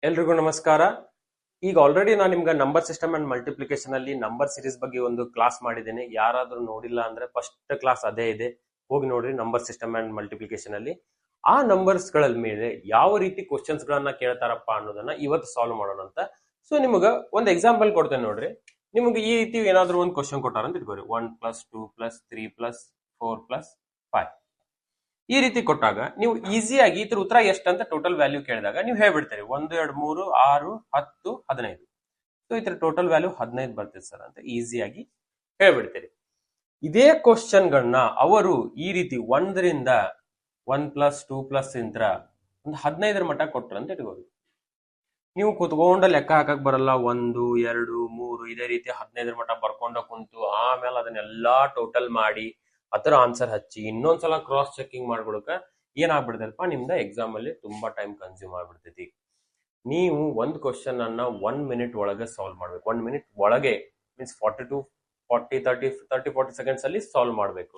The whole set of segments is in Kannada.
ಎಲ್ರಿಗೂ ನಮಸ್ಕಾರ. ಈಗ ಆಲ್ರೆಡಿ ನಾನು ನಿಮ್ಗೆ ನಂಬರ್ ಸಿಸ್ಟಮ್ ಅಂಡ್ ಮಲ್ಟಿಪ್ಲಿಕೇಶನ್ ಅಲ್ಲಿ ನಂಬರ್ ಸಿರೀಸ್ ಬಗ್ಗೆ ಒಂದು ಕ್ಲಾಸ್ ಮಾಡಿದ್ದೇನೆ. ಯಾರಾದ್ರೂ ನೋಡಿಲ್ಲ ಅಂದ್ರೆ ಫಸ್ಟ್ ಕ್ಲಾಸ್ ಅದೇ ಇದೆ, ಹೋಗಿ ನೋಡ್ರಿ. ನಂಬರ್ ಸಿಸ್ಟಮ್ ಅಂಡ್ ಮಲ್ಟಿಪ್ಲಿಕೇಶನ್ ಅಲ್ಲಿ ಆ ನಂಬರ್ಸ್ ಗಳ ಮೇಲೆ ಯಾವ ರೀತಿ ಕ್ವಶನ್ಸ್ ಗಳನ್ನ ಕೇಳ್ತಾರಪ್ಪ ಅನ್ನೋದನ್ನ ಇವತ್ತು ಸಾಲ್ವ್ ಮಾಡೋಣ ಅಂತ. ಸೊ ನಿಮ್ಗೆ ಒಂದು ಎಕ್ಸಾಂಪಲ್ ಕೊಡ್ತೇನೆ ನೋಡ್ರಿ. ನಿಮ್ಗೆ ಈ ರೀತಿ ಏನಾದ್ರು ಒಂದು ಕ್ವಶನ್ ಕೊಟ್ಟಾರ ಅಂತ ಇಟ್ಕೋರಿ. 1+2+3+4+5 ಈ ರೀತಿ ಕೊಟ್ಟಾಗ ನೀವು ಈಸಿಯಾಗಿ ಇದ್ರ ಉತ್ತರ ಎಷ್ಟಂತ ಟೋಟಲ್ ವ್ಯಾಲ್ಯೂ ಕೇಳಿದಾಗ ನೀವು ಹೇಳ್ಬಿಡ್ತೀರಿ 1 2 3 6 10 15. ಸೊ ಇದ್ರ ಟೋಟಲ್ ವ್ಯಾಲ್ಯೂ 15 ಬರ್ತದೆ ಸರ್ ಅಂತ ಈಸಿಯಾಗಿ ಹೇಳ್ಬಿಡ್ತೀರಿ. ಇದೇ ಕ್ವಶನ್ ಗಳನ್ನ ಅವರು ಈ ರೀತಿ 1ರಿಂದ 1+2+ ಇಂತ್ರ ಒಂದು 15 ಮಟ್ಟ ಕೊಟ್ರು ಅಂತ ಇಟ್ಕೋರಿ. ನೀವು ಕುತ್ಕೊಂಡ ಲೆಕ್ಕ ಹಾಕಕ್ ಬರಲ್ಲ. 1 2 3 ಇದೇ ರೀತಿ 15 ಮಟ್ಟ ಬರ್ಕೊಂಡ ಕುಂತು ಆಮೇಲೆ ಅದನ್ನೆಲ್ಲಾ ಟೋಟಲ್ ಮಾಡಿ ಅದರ ಆನ್ಸರ್ ಹಚ್ಚಿ ಇನ್ನೊಂದ್ಸಲ ಕ್ರಾಸ್ ಚೆಕಿಂಗ್ ಮಾಡ್ಕೊಳಕ ಏನಾಗ್ಬಿಡ್ತೈತಪ್ಪ, ನಿಮ್ದ ಎಕ್ಸಾಮ್ ಅಲ್ಲಿ ತುಂಬಾ ಟೈಮ್ ಕನ್ಸ್ಯೂಮ್ ಆಗ್ಬಿಡ್ತೈತಿ. ನೀವು ಒಂದು ಕ್ವಶನ್ ಅನ್ನ 1 ಮಿನಿಟ್ ಒಳಗೆ ಸಾಲ್ವ್ ಮಾಡ್ಬೇಕು. 1 ಮಿನಿಟ್ ಒಳಗೆ ಮೀನ್ಸ್ 40 ಸೆಕೆಂಡ್ಸ್ ಅಲ್ಲಿ ಸಾಲ್ವ್ ಮಾಡ್ಬೇಕು.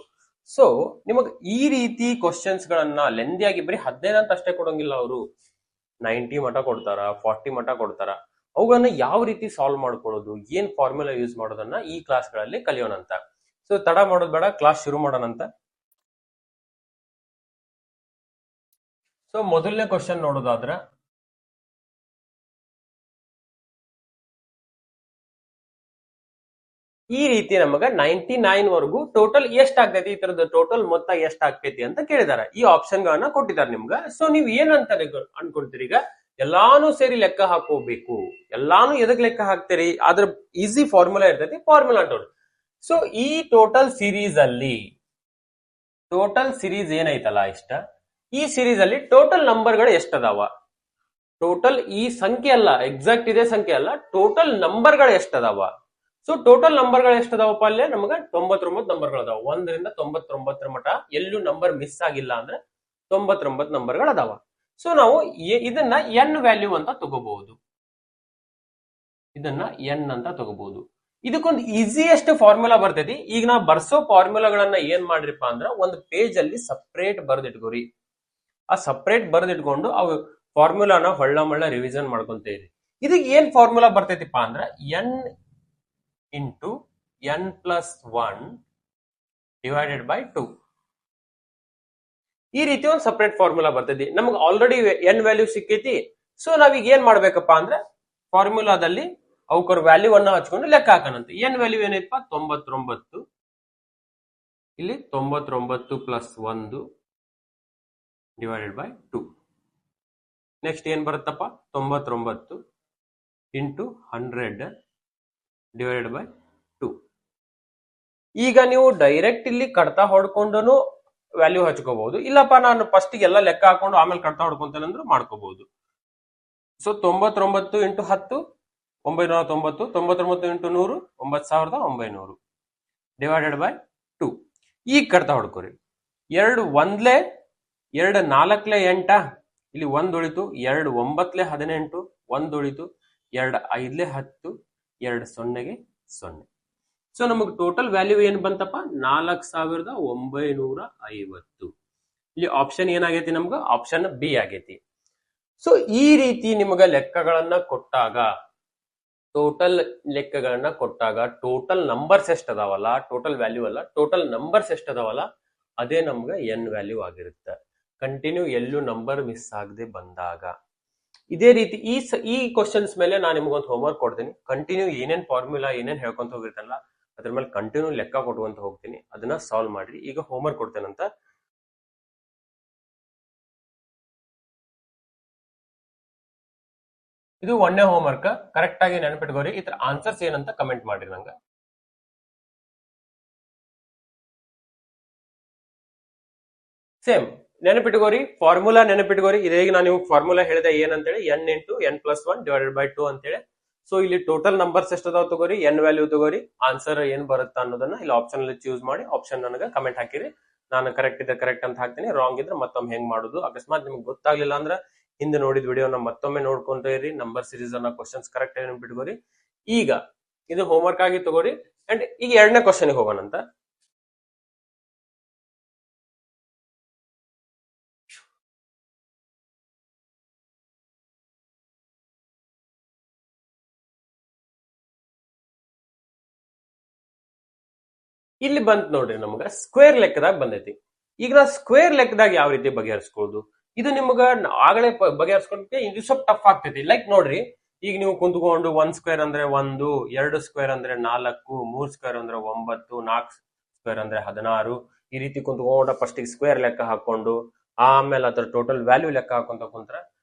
ಸೊ ನಿಮಗ್ ಈ ರೀತಿ ಕ್ವಶನ್ಸ್ ಗಳನ್ನ ಲೆಂದಿಯಾಗಿ ಬರೀ 15 ಅಂತ ಅಷ್ಟೇ ಕೊಡಂಗಿಲ್ಲ. ಅವರು 90 ಮಟ್ಟ ಕೊಡ್ತಾರ, 40 ಮಟ್ಟ ಕೊಡ್ತಾರ. ಅವುಗಳನ್ನ ಯಾವ ರೀತಿ ಸಾಲ್ವ್ ಮಾಡ್ಕೊಳ್ಳೋದು, ಏನ್ ಫಾರ್ಮುಲಾ ಯೂಸ್ ಮಾಡೋದನ್ನ ಈ ಕ್ಲಾಸ್ ಗಳಲ್ಲಿ ಕಲಿಯೋಣ ಅಂತ. ಸೊ ತಡ ಮಾಡೋದು ಬೇಡ, ಕ್ಲಾಸ್ ಶುರು ಮಾಡೋಣ ಅಂತ. ಸೊ ಮೊದಲನೇ ಕ್ವಶನ್ ನೋಡೋದಾದ್ರ, ಈ ರೀತಿ ನಮಗ 99 ವರೆಗೂ ಟೋಟಲ್ ಎಷ್ಟ್ ಆಗ್ತೈತಿ, ಈ ತರದ ಟೋಟಲ್ ಮೊತ್ತ ಎಷ್ಟ್ ಆಗ್ತೈತಿ ಅಂತ ಕೇಳಿದಾರ. ಈ ಆಪ್ಷನ್ ಗಳನ್ನ ಕೊಟ್ಟಿದ್ದಾರೆ ನಿಮ್ಗ. ಸೊ ನೀವ್ ಏನ್ ಅಂತ ಅನ್ಕೊಂತೀರಿ, ಈಗ ಎಲ್ಲಾನು ಸೇರಿ ಲೆಕ್ಕ ಹಾಕೋಬೇಕು. ಎಲ್ಲಾನು ಎದಕ್ ಲೆಕ್ಕ ಹಾಕ್ತೀರಿ, ಅದ್ರ ಈಸಿ ಫಾರ್ಮುಲಾ ಇರ್ತೈತಿ, ಫಾರ್ಮುಲಾ ನೋಡಿ. ಸೊ ಈ ಟೋಟಲ್ ಸಿರೀಸ್ ಏನೈತಲ್ಲ ಇಷ್ಟ, ಈ ಸಿರೀಸ್ ಅಲ್ಲಿ ಟೋಟಲ್ ನಂಬರ್ ಗಳು ಎಷ್ಟದಾವ, ಟೋಟಲ್ ಈ ಸಂಖ್ಯೆ ಅಲ್ಲ, ಎಕ್ಸಾಕ್ಟ್ ಇದೇ ಸಂಖ್ಯೆ ಅಲ್ಲ, ಟೋಟಲ್ ನಂಬರ್ ಗಳು ಎಷ್ಟದಾವ. ಸೊ ಟೋಟಲ್ ನಂಬರ್ ಗಳು ಎಷ್ಟದಾವಪ್ಪ, ಅಲ್ಲೇ ನಮಗ 99 ನಂಬರ್ ಗಳು ಅದಾವ. 1ರಿಂದ 99 ಮಟ ಎಲ್ಲೂ ನಂಬರ್ ಮಿಸ್ ಆಗಿಲ್ಲ ಅಂದ್ರೆ 99 ನಂಬರ್ ಗಳು ಅದಾವ. ಸೊ ನಾವು ಇದನ್ನ ಎನ್ ವ್ಯಾಲ್ಯೂ ಅಂತ ತಗೋಬಹುದು. ಇದನ್ನ ಎನ್ ಅಂತ ತಗೋಬಹುದು. ಇದಕ್ಕೊಂದು ಈಸಿಯೆಸ್ಟ್ ಫಾರ್ಮುಲಾ ಬರ್ತೈತಿ. ಈಗ ನಾ ಬರ್ಸೋ ಫಾರ್ಮುಲಾಗಳನ್ನ ಏನ್ ಮಾಡ್ರಿಪ್ಪ ಅಂದ್ರ ಒಂದು ಪೇಜ್ ಅಲ್ಲಿ ಸಪ್ರೇಟ್ ಬರ್ದಿಟ್ಕೋರಿ. ಆ ಸಪ್ರೇಟ್ ಬರ್ದಿಟ್ಕೊಂಡು ಅವು ಫಾರ್ಮುಲಾನ ಹೊಳ್ಳ ಮಳ್ಳ ರಿವಿಷನ್ ಮಾಡ್ಕೊಂತ ಇರಿ. ಇದಕ್ಕೆ ಏನ್ ಫಾರ್ಮುಲಾ ಬರ್ತೈತಿಪ್ಪ ಅಂದ್ರ N into n+1 divided by 2. ಈ ರೀತಿ ಒಂದು ಸಪ್ರೇಟ್ ಫಾರ್ಮುಲಾ ಬರ್ತೈತಿ. ನಮ್ಗೆ ಆಲ್ರೆಡಿ ಎನ್ ವ್ಯಾಲ್ಯೂ ಸಿಕ್ಕೈತಿ. ಸೊ ನಾವೀಗ ಏನ್ ಮಾಡ್ಬೇಕಪ್ಪ ಅಂದ್ರೆ ಫಾರ್ಮುಲಾದಲ್ಲಿ ಅವಕರ ವ್ಯಾಲ್ಯೂ ಅನ್ನ ಹಚ್ಕೊಂಡು ಲೆಕ್ಕ ಹಾಕೋಣಂತೆ. N value ಏನೈತಪ್ಪ, 99. ಇಲ್ಲಿ 99+1 ಡಿವೈಡೆಡ್ ಬೈ 2. ನೆಕ್ಸ್ಟ್ ಏನ್ ಬರುತ್ತಪ್ಪ, 99 ಇಂಟು 100 ಡಿವೈಡೆಡ್ ಬೈ 2. ಈಗ ನೀವು ಡೈರೆಕ್ಟ್ ಇಲ್ಲಿ ಕಡ್ತಾ ಹೊಡ್ಕೊಂಡು ವ್ಯಾಲ್ಯೂ ಹಚ್ಕೋಬಹುದು. ಇಲ್ಲಪ್ಪ ನಾನು ಫಸ್ಟ್ ಎಲ್ಲ ಲೆಕ್ಕ ಹಾಕೊಂಡು ಆಮೇಲೆ ಕಡ್ತಾ ಹೊಡ್ಕೊಂತೇನೆ ಅಂದ್ರೂ ಮಾಡ್ಕೋಬಹುದು. So 99 into 10 990, 99 into 100 9900 divided by 2. ಈಗ ಕಡ್ತಾ ಹೊಡ್ಕೋರಿ. 2 1 2 4 8, ಇಲ್ಲಿ 1 ಉಳಿತು. 2 9 18, 1 ಉಳಿತು. 2 5 10, 2 0. ಸೊ ನಮಗೆ ಟೋಟಲ್ ವ್ಯಾಲ್ಯೂ ಏನ್ ಬಂತಪ್ಪ, 4950. ಇಲ್ಲಿ ಆಪ್ಷನ್ ಏನಾಗೈತಿ, ನಮ್ಗ ಆಪ್ಷನ್ ಬಿ ಆಗೈತಿ. ಸೊ ಈ ರೀತಿ ನಿಮಗ ಲೆಕ್ಕಗಳನ್ನ ಕೊಟ್ಟಾಗ, ಟೋಟಲ್ ನಂಬರ್ಸ್ ಎಷ್ಟದಾವಲ್ಲ, ಟೋಟಲ್ ವ್ಯಾಲ್ಯೂ ಅಲ್ಲ, ಟೋಟಲ್ ನಂಬರ್ಸ್ ಎಷ್ಟದಾವಲ್ಲ, ಅದೇ ನಮ್ಗ ಎನ್ ವ್ಯಾಲ್ಯೂ ಆಗಿರುತ್ತೆ. ಕಂಟಿನ್ಯೂ ಎಲ್ಲೂ ನಂಬರ್ ಮಿಸ್ ಆಗದೆ ಬಂದಾಗ. ಇದೇ ರೀತಿ ಈ ಕ್ವಶನ್ಸ್ ಮೇಲೆ ನಾನು ನಿಮ್ಗೊಂದು ಹೋಮ್ವರ್ಕ್ ಕೊಡ್ತೀನಿ. ಕಂಟಿನ್ಯೂ ಏನೇನ್ ಫಾರ್ಮುಲಾ ಏನೇನ್ ಹೇಳ್ಕೊಂತ ಹೋಗಿರ್ತಲ್ಲ ಅದ್ರ ಮೇಲೆ ಕಂಟಿನ್ಯೂ ಲೆಕ್ಕ ಕೊಟ್ಕೊಂತ ಹೋಗ್ತೀನಿ. ಅದನ್ನ ಸಾಲ್ವ್ ಮಾಡ್ರಿ. ಈಗ ಹೋಮ್ವರ್ಕ್ ಕೊಡ್ತೇನಂತ. ಇದು 1ನೇ ಹೋಮ್ವರ್ಕ್. ಕರೆಕ್ಟ್ ಆಗಿ ನೆನಪಿಟ್ಕೋರಿ. ಇದ್ರ ಆನ್ಸರ್ಸ್ ಏನಂತ ಕಮೆಂಟ್ ಮಾಡ್ರಿ ನಂಗ. ಸೇಮ್ ನೆನಪಿಟ್ಕೋರಿ, ಫಾರ್ಮುಲಾ ನೆನಪಿಟ್ಕೋರಿ. ಇದೇಗ ನಾನು ನಿಮ್ಗೆ ಫಾರ್ಮುಲಾ ಹೇಳಿದೆ ಏನಂತೇಳಿ, N into n+1 divided by 2 ಅಂತೇಳಿ. ಸೊ ಇಲ್ಲಿ ಟೋಟಲ್ ನಂಬರ್ಸ್ ಎಷ್ಟದಾವ ತಗೋರಿ, ಎನ್ ವ್ಯಾಲ್ಯೂ ತಗೋರಿ. ಆನ್ಸರ್ ಏನ್ ಬರುತ್ತಾ ಅನ್ನೋದನ್ನ ಇಲ್ಲಿ ಆಪ್ಷನ್ ಅಲ್ಲಿ ಚೂಸ್ ಮಾಡಿ ಆಪ್ಷನ್ ನನಗೆ ಕಮೆಂಟ್ ಹಾಕಿರಿ. ನಾನು ಕರೆಕ್ಟ್ ಇದ್ರೆ ಕರೆಕ್ಟ್ ಅಂತ ಹಾಕ್ತೀನಿ, ರಾಂಗ್ ಇದ್ರೆ ಮತ್ತೊಮ್ಮೆ ಹೆಂಗ್ ಮಾಡುದು. ಅಕಸ್ಮಾತ್ ನಿಮ್ಗೆ ಗೊತ್ತಾಗ್ಲಿಲ್ಲ ಅಂದ್ರೆ ಹಿಂದೆ ನೋಡಿದ ವಿಡಿಯೋನ ಮತ್ತೊಮ್ಮೆ ನೋಡ್ಕೊಂತ ಇರಿ. ನಂಬರ್ ಸೀರೀಸ್ ಅನ್ನ ಕ್ವಶನ್ಸ್ ಕರೆಕ್ಟ್ ನೆನಪಿಟ್ಕೋರಿ. ಈಗ ಇದು ಹೋಮ್ವರ್ಕ್ ಆಗಿ ತಗೋರಿ. ಅಂಡ್ ಈಗ 2ನೇ ಕ್ವಶನ್ ಹೋಗೋಣಂತ. ಇಲ್ಲಿ ಬಂತ್ ನೋಡ್ರಿ ನಮಗ ಸ್ಕ್ವೇರ್ ಲೆಕ್ಕದಾಗ ಬಂದೈತಿ. ಈಗ ನಾ ಸ್ಕ್ವೇರ್ ಲೆಕ್ಕದಾಗ ಯಾವ ರೀತಿ ಬಗೆಹರಿಸ್ಕೊಳ್ಳೋದು, ಇದು ನಿಮ್ಗ ಆಗಲೇ ಬಗೆಹರಿಸ್ಕೊಂಡ್ರೆ ಇದು ಸ್ವಲ್ಪ ಟಫ್ ಆಗ್ತೈತಿ. ಲೈಕ್ ನೋಡ್ರಿ, ಈಗ ನೀವು ಕುಂತ್ಕೊಂಡು 1 ಸ್ಕ್ವೇರ್ ಅಂದ್ರೆ 1, 2 ಸ್ಕ್ವೇರ್ ಅಂದ್ರೆ 4, 3 ಸ್ಕ್ವೇರ್ ಅಂದ್ರೆ 9, 4 ಸ್ಕ್ವೇರ್ ಅಂದ್ರೆ 16, ಈ ರೀತಿ ಕುಂತ್ಕೊಂಡ ಫಸ್ಟ್ ಸ್ಕ್ವೇರ್ ಲೆಕ್ಕ ಹಾಕೊಂಡು ಆಮೇಲೆ ಅದ್ರ ಟೋಟಲ್ ವ್ಯಾಲ್ಯೂ ಲೆಕ್ಕ ಹಾಕೊಂತ ಕುಂತ್ರ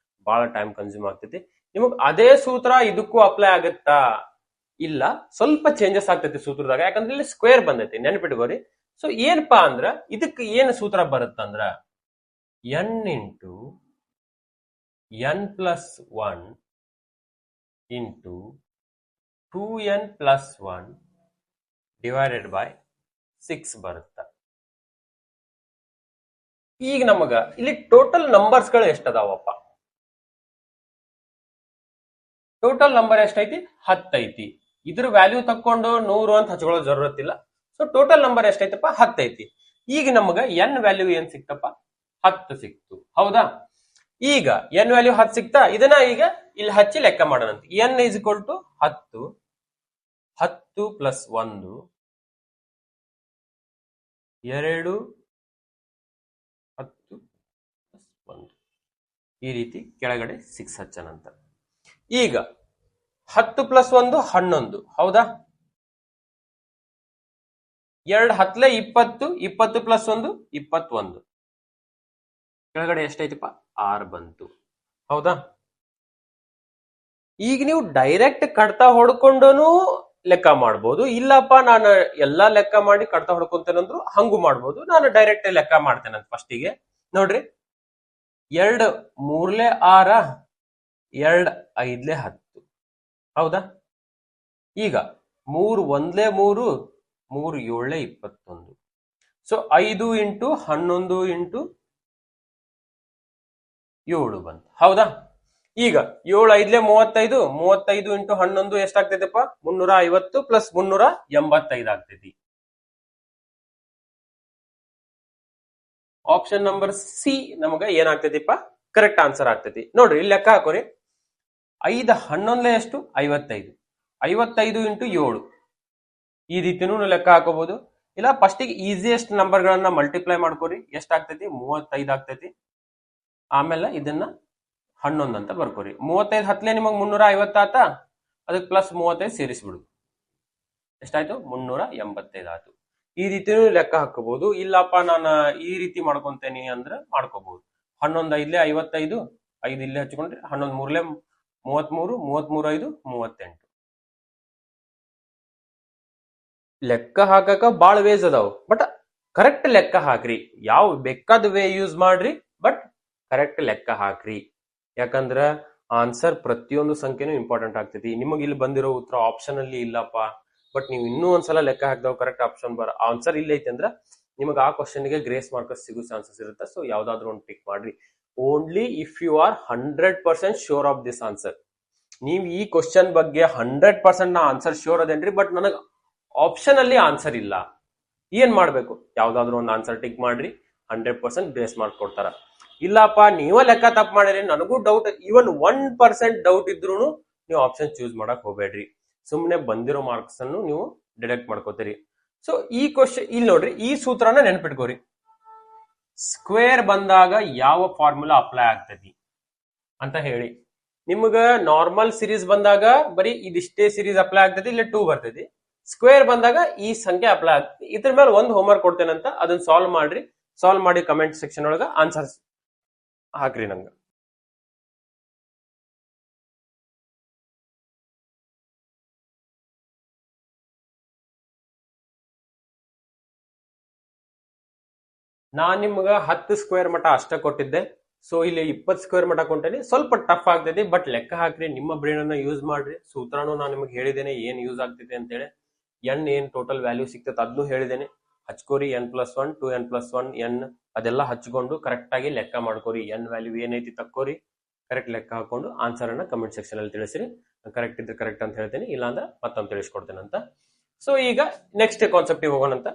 ಬಹಳ ಟೈಮ್ ಕನ್ಸ್ಯೂಮ್ ಆಗ್ತೈತಿ. ನಿಮಗ್ ಅದೇ ಸೂತ್ರ ಇದಕ್ಕೂ ಅಪ್ಲೈ ಆಗುತ್ತಾ? ಇಲ್ಲ, ಸ್ವಲ್ಪ ಚೇಂಜಸ್ ಆಗ್ತೈತಿ ಸೂತ್ರದಾಗ, ಯಾಕಂದ್ರೆ ಇಲ್ಲಿ ಸ್ಕ್ವೇರ್ ಬಂದೈತಿ, ನೆನಪಿಟ್ಕೋರಿ. ಸೊ ಏನಪ್ಪಾ ಅಂದ್ರ ಇದಕ್ಕೆ ಏನ್ ಸೂತ್ರ ಬರುತ್ತಂದ್ರ n into n+1 into 2n+1 divided by 6 ಬರುತ್ತ. ಈಗ ನಮಗ ಇಲ್ಲಿ ಟೋಟಲ್ ನಂಬರ್ಸ್ ಗಳು ಎಷ್ಟದಾವಪ್ಪ? ಟೋಟಲ್ ನಂಬರ್ ಎಷ್ಟೈತಿ? 10 ಐತಿ. ಇದ್ರ ವ್ಯಾಲ್ಯೂ ತಕ್ಕೊಂಡು 100 ಅಂತ ಹಚ್ಕೊಳ್ಳೋ ಜರೂರತ್ತಿಲ್ಲ. ಸೊ ಟೋಟಲ್ ನಂಬರ್ ಎಷ್ಟೈತಪ್ಪ? 10 ಐತಿ. ಈಗ ನಮಗ n ವ್ಯಾಲ್ಯೂ ಏನ್ ಸಿಕ್ತಪ್ಪ? 10 ಸಿಕ್ತು, ಹೌದಾ? ಈಗ n ವ್ಯಾಲ್ಯೂ 10 ಸಿಕ್ತಾ? ಇದನ್ನ ಈಗ ಇಲ್ಲಿ ಹಚ್ಚಿ ಲೆಕ್ಕ ಮಾಡೋಣ. n is equal to 10, 10 plus 1, 2, 10 plus 1, ಈ ರೀತಿ ಕೆಳಗಡೆ 6 ಹಚ್ಚನಂತ. ಈಗ 10 ಪ್ಲಸ್ 1 11, ಹೌದಾ? 2 10 20, 20 ಪ್ಲಸ್ 1 21, ಕೆಳಗಡೆ ಎಷ್ಟೈತಿಪ್ಪ? 6 ಬಂತು, ಹೌದಾ? ಈಗ ನೀವು ಡೈರೆಕ್ಟ್ ಕಡ್ತಾ ಹೊಡ್ಕೊಂಡೂ ಲೆಕ್ಕ ಮಾಡ್ಬೋದು. ಇಲ್ಲಪ್ಪ ನಾನು ಎಲ್ಲಾ ಲೆಕ್ಕ ಮಾಡಿ ಕಡ್ತಾ ಹೊಡ್ಕೊಂತೇನಂದ್ರು ಹಂಗೂ ಮಾಡ್ಬೋದು. ನಾನು ಡೈರೆಕ್ಟ್ ಲೆಕ್ಕ ಮಾಡ್ತೇನೆ. ಫಸ್ಟಿಗೆ ನೋಡ್ರಿ, 2 3 6, 2 5 10, ಹೌದಾ? ಈಗ 3 1 3, 3 7 21. ಸೊ 5 ಇಂಟು 11 ಇಂಟು 7 ಬಂತು, ಹೌದಾ? ಈಗ 7 5 35, 35 ಇಂಟು 11 ಎಷ್ಟಾಗ್ತೈತಪ್ಪ? 350 ಪ್ಲಸ್ 385 ಆಗ್ತೈತಿ. ಆಪ್ಷನ್ ನಂಬರ್ ಸಿ ನಮಗ ಏನಾಗ್ತೈತಿಪ್ಪ? ಕರೆಕ್ಟ್ ಆನ್ಸರ್ ಆಗ್ತೈತಿ. ನೋಡ್ರಿ, ಇಲ್ಲಿ ಲೆಕ್ಕ ಹಾಕೋರಿ. 5 11 ಎಷ್ಟು? 55. 55 ಇಂಟು 7, ಈ ರೀತಿನೂ ಲೆಕ್ಕ ಹಾಕೋಬಹುದು. ಇಲ್ಲ ಫಸ್ಟಿಗೆ ಈಸಿಯೆಸ್ಟ್ ನಂಬರ್ ಗಳನ್ನ ಮಲ್ಟಿಪ್ಲೈ ಮಾಡ್ಕೋರಿ. ಎಷ್ಟಾಗ್ತೈತಿ? 35 ಆಗ್ತೈತಿ. ಆಮೇಲೆ ಇದನ್ನ 11 ಅಂತ ಬರ್ಕೋರಿ. 35 ಹತ್ಲೆ ನಿಮಗ್ 350 ಆತ, ಅದಕ್ಕೆ ಪ್ಲಸ್ 35 ಸೇರಿಸ್ಬಿಡು. ಎಷ್ಟಾಯ್ತು? 385 ಆಯ್ತು. ಈ ರೀತಿನೂ ಲೆಕ್ಕ ಹಾಕೋಬಹುದು. ಇಲ್ಲಪ್ಪ ನಾನು ಈ ರೀತಿ ಮಾಡ್ಕೊಂತೇನಿ ಅಂದ್ರೆ ಮಾಡ್ಕೋಬಹುದು. 11 5 55, 5 ಇಲ್ಲೇ ಹಚ್ಕೊಂಡ್ರೆ 11 3 33, 33 5 38. ಲೆಕ್ಕ ಹಾಕಕ ಬಾಳ ವೇಸ್ ಅದಾವ, ಬಟ್ ಕರೆಕ್ಟ್ ಲೆಕ್ಕ ಹಾಕ್ರಿ. ಯಾವ ಬೇಕಾದ ವೇ ಯೂಸ್ ಮಾಡ್ರಿ, ಬಟ್ ಕರೆಕ್ಟ್ ಲೆಕ್ಕ ಹಾಕ್ರಿ. ಯಾಕಂದ್ರ ಆನ್ಸರ್ ಪ್ರತಿಯೊಂದು ಸಂಖ್ಯೆನೂ ಇಂಪಾರ್ಟೆಂಟ್ ಆಗ್ತೈತಿ. ನಿಮಗೆ ಇಲ್ಲಿ ಬಂದಿರೋ ಉತ್ತರ ಆಪ್ಷನ್ ಅಲ್ಲಿ ಇಲ್ಲಪ್ಪ, ಬಟ್ ನೀವು ಇನ್ನೂ ಒಂದ್ಸಲ ಲೆಕ್ಕ ಹಾಕಿದಾಗ ಕರೆಕ್ಟ್ ಆನ್ಸರ್ ಇಲ್ಲ ಐತೆ ಅಂದ್ರ ನಿಮಗೆ ಆ ಕ್ವಶನ್ಗೆ ಗ್ರೇಸ್ ಮಾರ್ಕಸ್ ಸಿಗೋ ಚಾನ್ಸಸ್ ಇರುತ್ತೆ. ಸೊ ಯಾವ್ದಾದ್ರು ಒಂದು ಟಿಕ್ ಮಾಡ್ರಿ. Only if you are 100% sure of this answer. ನೀವು ಈ ಕ್ವಶನ್ ಬಗ್ಗೆ 100% ನಾ ಆನ್ಸರ್ ಶೋರ್ ಅದೇನ್ರಿ, ಬಟ್ ನನಗೆ ಆಪ್ಷನ್ ಅಲ್ಲಿ ಆನ್ಸರ್ ಇಲ್ಲ, ಏನ್ ಮಾಡ್ಬೇಕು? ಯಾವ್ದಾದ್ರು ಒಂದು ಆನ್ಸರ್ ಟಿಕ್ ಮಾಡ್ರಿ, 100% ಗ್ರೇಸ್ ಮಾರ್ಕ್ ಕೊಡ್ತಾರ. ಇಲ್ಲಪ್ಪ ನೀವ ಲೆಕ್ಕ ತಪ್ಪು ಮಾಡಿರಿ, ನನಗೂ ಡೌಟ್, ಈವನ್ 1% ಡೌಟ್ ಇದ್ರು ನೀವು ಆಪ್ಷನ್ ಚೂಸ್ ಮಾಡಕ್ ಹೋಗ್ಬೇಡ್ರಿ. ಸುಮ್ಮನೆ ಬಂದಿರೋ ಮಾರ್ಕ್ಸ್ ಅನ್ನು ನೀವು ಡಿಡಕ್ಟ್ ಮಾಡ್ಕೋತೀರಿ. ಸೊ ಈ ಕ್ವಶನ್ ಇಲ್ಲಿ ನೋಡ್ರಿ, ಈ ಸೂತ್ರನ ನೆನ್ಪಿಟ್ಕೋರಿ. ಸ್ಕ್ವೇರ್ ಬಂದಾಗ ಯಾವ ಫಾರ್ಮುಲಾ ಅಪ್ಲೈ ಆಗ್ತೈತಿ ಅಂತ ಹೇಳಿ. ನಿಮ್ಗ ನಾರ್ಮಲ್ ಸಿರೀಸ್ ಬಂದಾಗ ಬರೀ ಇದಿಷ್ಟೇ ಸಿರೀಸ್ ಅಪ್ಲೈ ಆಗ್ತೈತಿ, ಇಲ್ಲ 2 ಬರ್ತೈತಿ. ಸ್ಕ್ವೇರ್ ಬಂದಾಗ ಈ ಸಂಖ್ಯೆ ಅಪ್ಲೈ ಆಗ್ತೈತಿ. ಇದ್ರ ಮೇಲೆ ಒಂದು ಹೋಮ್ವರ್ಕ್ ಕೊಡ್ತೇನಂತ, ಅದನ್ನ ಸಾಲ್ವ್ ಮಾಡ್ರಿ. ಸಾಲ್ವ್ ಮಾಡಿ ಕಮೆಂಟ್ ಸೆಕ್ಷನ್ ಒಳಗ ಆನ್ಸರ್ ಹಾಕ್ರಿ ನಂಗ. ನಾನ್ ನಿಮ್ಗ 10 ಸ್ಕ್ವೇರ್ ಮಟ ಅಷ್ಟ ಕೊಟ್ಟಿದ್ದೆ. ಸೊ ಇಲ್ಲಿ 20 ಸ್ಕ್ವೇರ್ ಮಟ ಕೊಂಟೇನಿ. ಸ್ವಲ್ಪ ಟಫ್ ಆಗ್ತೈತಿ, ಬಟ್ ಲೆಕ್ಕ ಹಾಕ್ರಿ, ನಿಮ್ಮ ಬ್ರೈನ್ ಅನ್ನ ಯೂಸ್ ಮಾಡ್ರಿ. ಸೂತ್ರನೂ ನಾನು ನಿಮ್ಗೆ ಹೇಳಿದ್ದೇನೆ ಏನ್ ಯೂಸ್ ಆಗ್ತೈತಿ ಅಂತ ಹೇಳಿ. ಎನ್ ಏನ್ ಟೋಟಲ್ ವ್ಯಾಲ್ಯೂ ಸಿಗ್ತೈತೆ ಅದನ್ನು ಹೇಳಿದ್ದೇನೆ. ಹಚ್ಕೋರಿ, n+1 2n+1 n ಅದೆಲ್ಲ ಹಚ್ಕೊಂಡು ಕರೆಕ್ಟ್ ಆಗಿ ಲೆಕ್ಕ ಮಾಡ್ಕೋರಿ. ಎನ್ ವ್ಯಾಲ್ಯೂ ಏನೈತಿ ತಕ್ಕೋರಿ, ಕರೆಕ್ಟ್ ಲೆಕ್ಕ ಹಾಕೊಂಡು ಆನ್ಸರ್ ಅನ್ನ ಕಮೆಂಟ್ ಸೆಕ್ಷನ್ ಅಲ್ಲಿ ತಿಳಿಸಿರಿ. ಕರೆಕ್ಟ್ ಇದ್ರೆ ಕರೆಕ್ಟ್ ಅಂತ ಹೇಳ್ತೇನೆ, ಇಲ್ಲ ಅಂದ್ರೆ ಮತ್ತೊಮ್ಮೆ ತಿಳಿಸ್ಕೊಡ್ತೇನೆ ಅಂತ. ಸೊ ಈಗ ನೆಕ್ಸ್ಟ್ ಕಾನ್ಸೆಪ್ಟ್ ಹೋಗೋಣಂತ.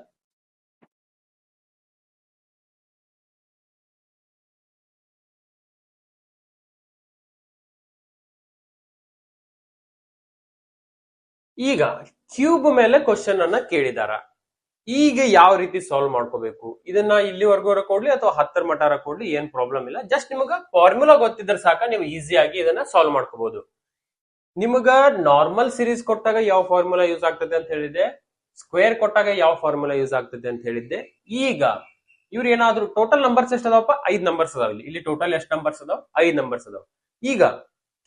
ಈಗ ಕ್ಯೂಬ್ ಮೇಲೆ ಕ್ವಶನ್ ಅನ್ನ ಕೇಳಿದಾರ. ಈಗ ಯಾವ ರೀತಿ ಸಾಲ್ವ್ ಮಾಡ್ಕೋಬೇಕು ಇದನ್ನ ಇಲ್ಲಿವರೆಗೂ ಕೊಡ್ಲಿ ಅಥವಾ 10 ಮಟಾರ ಕೊಡ್ಲಿ ಏನ್ ಪ್ರಾಬ್ಲಮ್ ಇಲ್ಲ. ಜಸ್ಟ್ ನಿಮಗ ಫಾರ್ಮುಲಾ ಗೊತ್ತಿದ್ರೆ ಸಾಕ, ನೀವು ಈಸಿಯಾಗಿ ಇದನ್ನ ಸಾಲ್ವ್ ಮಾಡ್ಕೋಬಹುದು. ನಿಮಗ ನಾರ್ಮಲ್ ಸೀರೀಸ್ ಕೊಟ್ಟಾಗ ಯಾವ ಫಾರ್ಮುಲಾ ಯೂಸ್ ಆಗ್ತದೆ ಅಂತ ಹೇಳಿದ್ದೆ, ಸ್ಕ್ವೇರ್ ಕೊಟ್ಟಾಗ ಯಾವ ಫಾರ್ಮುಲಾ ಯೂಸ್ ಆಗ್ತದೆ ಅಂತ ಹೇಳಿದ್ದೆ. ಈಗ ಇವ್ರು ಏನಾದ್ರು ಟೋಟಲ್ ನಂಬರ್ಸ್ ಎಷ್ಟು ಅದಾವಪ್ಪ? 5 ನಂಬರ್ಸ್ ಅದಾವ. ಇಲ್ಲಿ ಟೋಟಲ್ ಎಷ್ಟು ನಂಬರ್ಸ್ ಅದಾವ? 5 ನಂಬರ್ಸ್ ಅದಾವ. ಈಗ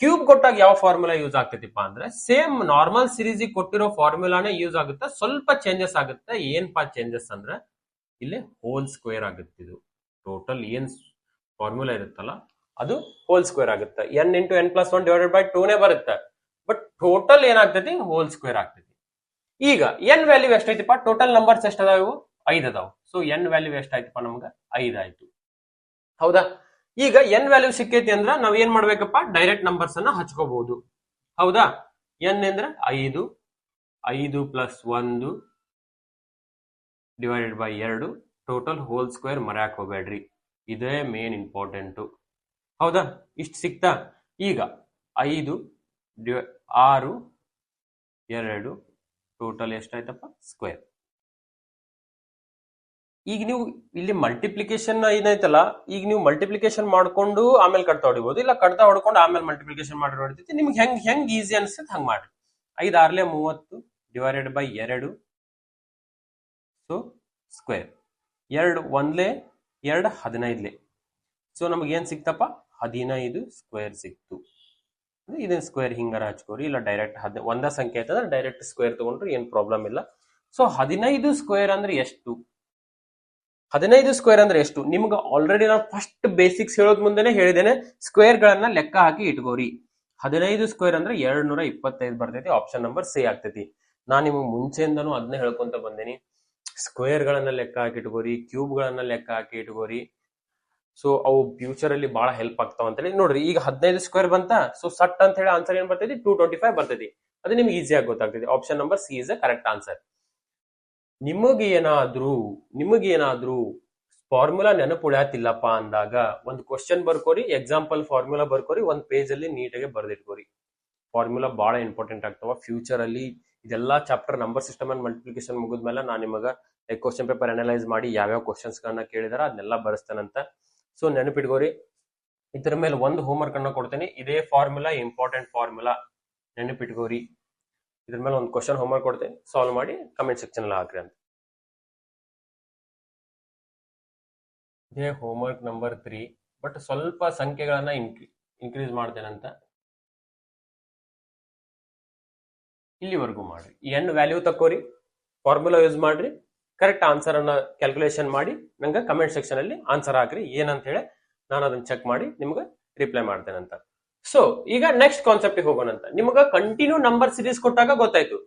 ಕ್ಯೂಬ್ ಕೊಟ್ಟಾಗ ಯಾವ ಫಾರ್ಮುಲಾ ಯೂಸ್ ಆಗ್ತೈತಿಪ್ಪ ಅಂದ್ರೆ ಸೇಮ್ ನಾರ್ಮಲ್ ಸೀರೀಸ್ ಕೊಟ್ಟಿರೋ ಫಾರ್ಮುಲಾನೇ ಯೂಸ್ ಆಗುತ್ತೆ, ಸ್ವಲ್ಪ ಚೇಂಜಸ್ ಆಗುತ್ತೆ. ಏನ್ಪಾ ಚೇಂಜಸ್ ಅಂದ್ರೆ ಇಲ್ಲಿ ಹೋಲ್ ಸ್ಕ್ವೇರ್ ಆಗುತ್ತೆ. ಇದು ಟೋಟಲ್ ಏನ್ ಫಾರ್ಮುಲಾ ಇರುತ್ತಲ್ಲ ಅದು ಹೋಲ್ ಸ್ಕ್ವೇರ್ ಆಗುತ್ತೆ. n into n plus 1 divided by 2 ನೇ ಬರುತ್ತೆ. ಬಟ್ ಟೋಟಲ್ ಏನಾಗ್ತೈತಿ? ಹೋಲ್ ಸ್ಕ್ವೇರ್ ಆಗ್ತೈತಿ. ಈಗ n ವ್ಯಾಲ್ಯೂ ಎಷ್ಟೈತಿಪ್ಪ? ಟೋಟಲ್ ನಂಬರ್ಸ್ ಎಷ್ಟು ಅದಾವ? 5 ಅದಾವ. ಸೊ n ವ್ಯಾಲ್ಯೂ ಎಷ್ಟಾಯ್ತಪ್ಪ? ನಮ್ಗೆ 5 ಆಯ್ತು. ಹೌದಾ? ಈಗ n ವ್ಯಾಲ್ಯೂ ಸಿಕ್ಕೈತಿ ಅಂದ್ರ ನಾವ್ ಏನ್ ಮಾಡ್ಬೇಕಪ್ಪ? ಡೈರೆಕ್ಟ್ ನಂಬರ್ಸ್ ಅನ್ನ ಹಚ್ಕೋಬಹುದು. ಹೌದಾ? n ಅಂದ್ರೆ 5, 5 plus 1 divided by 2 total whole square ಮರ್ಯಾಕ್ ಹೋಗ್ಬೇಡ್ರಿ, ಇದೇ ಮೇನ್ ಇಂಪಾರ್ಟೆಂಟ್. ಹೌದಾ? ಇಷ್ಟು ಸಿಕ್ತಾ? ಈಗ 5 6 2 ಟೋಟಲ್ ಎಷ್ಟಾಯ್ತಪ್ಪ? ಸ್ಕ್ವೇರ್. ಈಗ ನೀವು ಇಲ್ಲಿ ಮಲ್ಟಿಪ್ಲಿಕೇಶನ್ ಏನೈತಲ್ಲ, ಈಗ ನೀವು ಮಲ್ಟಿಪ್ಲಿಕೇಶನ್ ಮಾಡ್ಕೊಂಡು ಆಮೇಲೆ ಕಡ್ತಾ ಹೊಡಿಬಹುದು, ಇಲ್ಲ ಕಡ್ತಾ ಹೊಡ್ಕೊಂಡು ಆಮೇಲೆ ಮಲ್ಟಿಪ್ಲಿಕೇಶನ್ ಮಾಡಿ ಹೊಡಿತೈತಿ. ನಿಮ್ಗೆ ಹೆಂಗ್ ಈಸಿ ಅನ್ಸುತ್ತೆ ಹಂಗ್ ಮಾಡಿ. 5 6 30 divided by 2 so square. 2 1 2 15. So ನಮ್ಗೆ ಏನ್ ಸಿಕ್ತಪ್ಪ? 15 ಸ್ಕ್ವೇರ್ ಸಿಕ್ತು. ಇದನ್ನ ಸ್ಕ್ವೇರ್ ಹಿಂಗಾರ ಹಚ್ಕೋರಿ, ಇಲ್ಲ ಡೈರೆಕ್ಟ್ ಒಂದ ಸಂಖ್ಯೆ ಆಯ್ತಂದ್ರೆ ಡೈರೆಕ್ಟ್ ಸ್ಕ್ವೇರ್ ತಗೊಂಡ್ರೆ ಏನ್ ಪ್ರಾಬ್ಲಮ್ ಇಲ್ಲ. ಸೊ 15 ಸ್ಕ್ವೇರ್ ಅಂದ್ರೆ ಎಷ್ಟು? 15 ಸ್ಕ್ವೇರ್ ಅಂದ್ರೆ ಎಷ್ಟು? ನಿಮ್ಗೆ ಆಲ್ರೆಡಿ ನಾನು ಫಸ್ಟ್ ಬೇಸಿಕ್ಸ್ ಹೇಳೋದ್ ಮುಂದೆನೆ ಹೇಳಿದ್ದೇನೆ, ಸ್ಕ್ವೇರ್ ಗಳನ್ನ ಲೆಕ್ಕ ಹಾಕಿ ಇಟ್ಕೋರಿ. 15 ಸ್ಕ್ವೇರ್ ಅಂದ್ರೆ 225 ಬರ್ತೈತಿ. ಆಪ್ಷನ್ ನಂಬರ್ ಸಿ ಆಗ್ತೈತಿ. ನಾನ್ ನಿಮ್ಗೆ ಮುಂಚೆಯಿಂದನೂ ಅದನ್ನ ಹೇಳ್ಕೊಂತ ಬಂದೇನಿ, ಸ್ಕ್ವೇರ್ ಗಳನ್ನ ಲೆಕ್ಕ ಹಾಕಿ ಇಟ್ಕೋರಿ, ಕ್ಯೂಬ್ ಗಳನ್ನ ಲೆಕ್ಕ ಹಾಕಿ ಇಟ್ಕೋರಿ. ಸೊ ಅವು ಫ್ಯೂಚರ್ ಅಲ್ಲಿ ಬಹಳ ಹೆಲ್ಪ್ ಆಗ್ತಾವ ಅಂತ ಹೇಳಿ. ನೋಡ್ರಿ ಈಗ 15 ಸ್ಕ್ವೇರ್ ಬಂತ. ಸೊ ಸಟ್ ಅಂತ ಹೇಳಿ ಆನ್ಸರ್ ಏನ್ ಬರ್ತೈತಿ? 225 ಬರ್ತೈತಿ. ಅದು ನಿಮ್ಗೆ ಈಸಿಯಾಗಿ ಗೊತ್ತಾಗ್ತೈತಿ. Option number C is a correct answer. ನಿಮಗೇನಾದ್ರೂ ಫಾರ್ಮುಲಾ ನೆನಪು ಉಳಿಯತಿಲ್ಲಪ್ಪ ಅಂದಾಗ ಒಂದು ಕ್ವಶನ್ ಬರ್ಕೋರಿ, ಎಕ್ಸಾಂಪಲ್ ಫಾರ್ಮುಲಾ ಬರ್ಕೋರಿ, ಒಂದ್ ಪೇಜ್ ಅಲ್ಲಿ ನೀಟಾಗಿ ಬರ್ದಿಟ್ಕೋರಿ. ಫಾರ್ಮುಲಾ ಬಹಳ ಇಂಪಾರ್ಟೆಂಟ್ ಆಗ್ತಾವ ಫ್ಯೂಚರ್ ಅಲ್ಲಿ. ಇದೆಲ್ಲಾ chapter number system and multiplication ಮುಗಿದ್ಮೇಲೆ ನಾನು ನಿಮಗ ಕ್ವಶನ್ ಪೇಪರ್ ಅನಲೈಸ್ ಮಾಡಿ ಯಾವ್ಯಾವ ಕ್ವಶನ್ಸ್ ಗಳನ್ನ ಕೇಳಿದಾರ ಅದನ್ನೆಲ್ಲ ಬರೆಸ್ತಾನಂತ. ಸೊ ನೆನಪಿಟ್ಕೋರಿ. ಇದರ ಮೇಲೆ ಒಂದು ಹೋಮ್ವರ್ಕ್ ಅನ್ನ ಕೊಡ್ತೇನೆ. ಇದೇ ಫಾರ್ಮುಲಾ ಇಂಪಾರ್ಟೆಂಟ್ ಫಾರ್ಮುಲಾ, ನೆನಪಿಟ್ಕೋರಿ. ಇದ್ರ ಮೇಲೆ ಒಂದು ಕ್ವಶನ್ ಹೋಮ್ವರ್ಕ್ ಕೊಡ್ತೇನೆ, ಸಾಲ್ವ್ ಮಾಡಿ ಕಮೆಂಟ್ ಸೆಕ್ಷನ್ ಅಲ್ಲಿ ಹಾಕ್ರಿ ಅಂತ. ಇದೇ ಹೋಮ್ವರ್ಕ್ ನಂಬರ್ 3. ಬಟ್ ಸ್ವಲ್ಪ ಸಂಖ್ಯೆಗಳನ್ನ ಇನ್ಕ್ರೀಸ್ ಮಾಡ್ತೇನಂತ. ಇಲ್ಲಿವರೆಗೂ ಮಾಡ್ರಿ. n ವ್ಯಾಲ್ಯೂ ತಕ್ಕೋರಿ, ಫಾರ್ಮುಲಾ ಯೂಸ್ ಮಾಡ್ರಿ, ಕರೆಕ್ಟ್ ಆನ್ಸರ್ ಅನ್ನ ಕ್ಯಾಲ್ಕುಲೇಷನ್ ಮಾಡಿ ನಂಗೆ ಕಮೆಂಟ್ ಸೆಕ್ಷನ್ ಅಲ್ಲಿ ಆನ್ಸರ್ ಹಾಕ್ರಿ. ಏನಂತ ಹೇಳಿ ನಾನು ಅದನ್ನ ಚೆಕ್ ಮಾಡಿ ನಿಮ್ಗೆ ರಿಪ್ಲೈ ಮಾಡ್ತೇನಂತ. ಸೊ ಈಗ ನೆಕ್ಸ್ಟ್ ಕಾನ್ಸೆಪ್ಟ್ ಹೋಗೋಣಂತ. ನಿಮಗ ಕಂಟಿನ್ಯೂ ನಂಬರ್ ಸೀರೀಸ್ ಕೊಟ್ಟಾಗ ಗೊತ್ತಾಯ್ತು.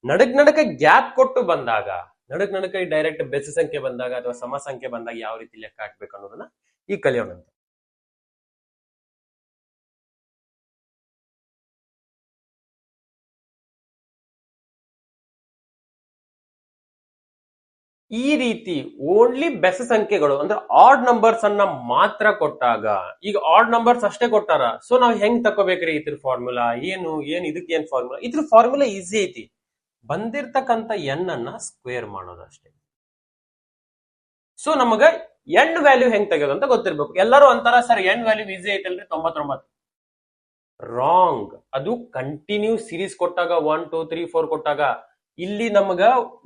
ನಡಕ್ ಗ್ಯಾಪ್ ಕೊಟ್ಟು ಬಂದಾಗ, ನಡಕ್ ಡೈರೆಕ್ಟ್ ಬೆಸ ಸಂಖ್ಯೆ ಬಂದಾಗ ಅಥವಾ ಸಮ ಸಂಖ್ಯೆ ಬಂದಾಗ ಯಾವ ರೀತಿ ಲೆಕ್ಕ ಹಾಕ್ಬೇಕು ಅನ್ನೋದನ್ನ ಈಗ ಕಲಿಯೋಣಂತ. ಈ ರೀತಿ ಓನ್ಲಿ ಬೆಸ ಸಂಖ್ಯೆಗಳು ಅಂದ್ರೆ ಆಡ್ ನಂಬರ್ಸ್ ಅನ್ನ ಮಾತ್ರ ಕೊಟ್ಟಾಗ, ಈಗ ಆಡ್ ನಂಬರ್ಸ್ ಅಷ್ಟೇ ಕೊಟ್ಟಾರ. ಸೊ ನಾವ್ ಹೆಂಗ್ ತಕೋಬೇಕ್ರಿ ಇದ್ರ ಫಾರ್ಮುಲಾ? ಏನ್ ಇದಕ್ಕೆ ಏನ್ ಫಾರ್ಮುಲಾ? ಇದ್ರ ಫಾರ್ಮುಲಾ ಈಸಿ ಐತಿ. ಬಂದಿರ್ತಕ್ಕಂಥ n ಅನ್ನ ಸ್ಕ್ವೇರ್ ಮಾಡೋದಷ್ಟೇ. ಸೊ ನಮಗ n ವ್ಯಾಲ್ಯೂ ಹೆಂಗ್ ತೆಗೆಯೋದು ಅಂತ ಗೊತ್ತಿರ್ಬೇಕು. ಎಲ್ಲರೂ ಅಂತಾರ ಸರ್ n ವ್ಯಾಲ್ಯೂ ಈಸಿ ಐತಲ್ರಿ 99. ರಾಂಗ್. ಅದು ಕಂಟಿನ್ಯೂ ಸೀರೀಸ್ ಕೊಟ್ಟಾಗ 1 2 3 4 ಕೊಟ್ಟಾಗ ಇಲ್ಲಿ ನಮಗ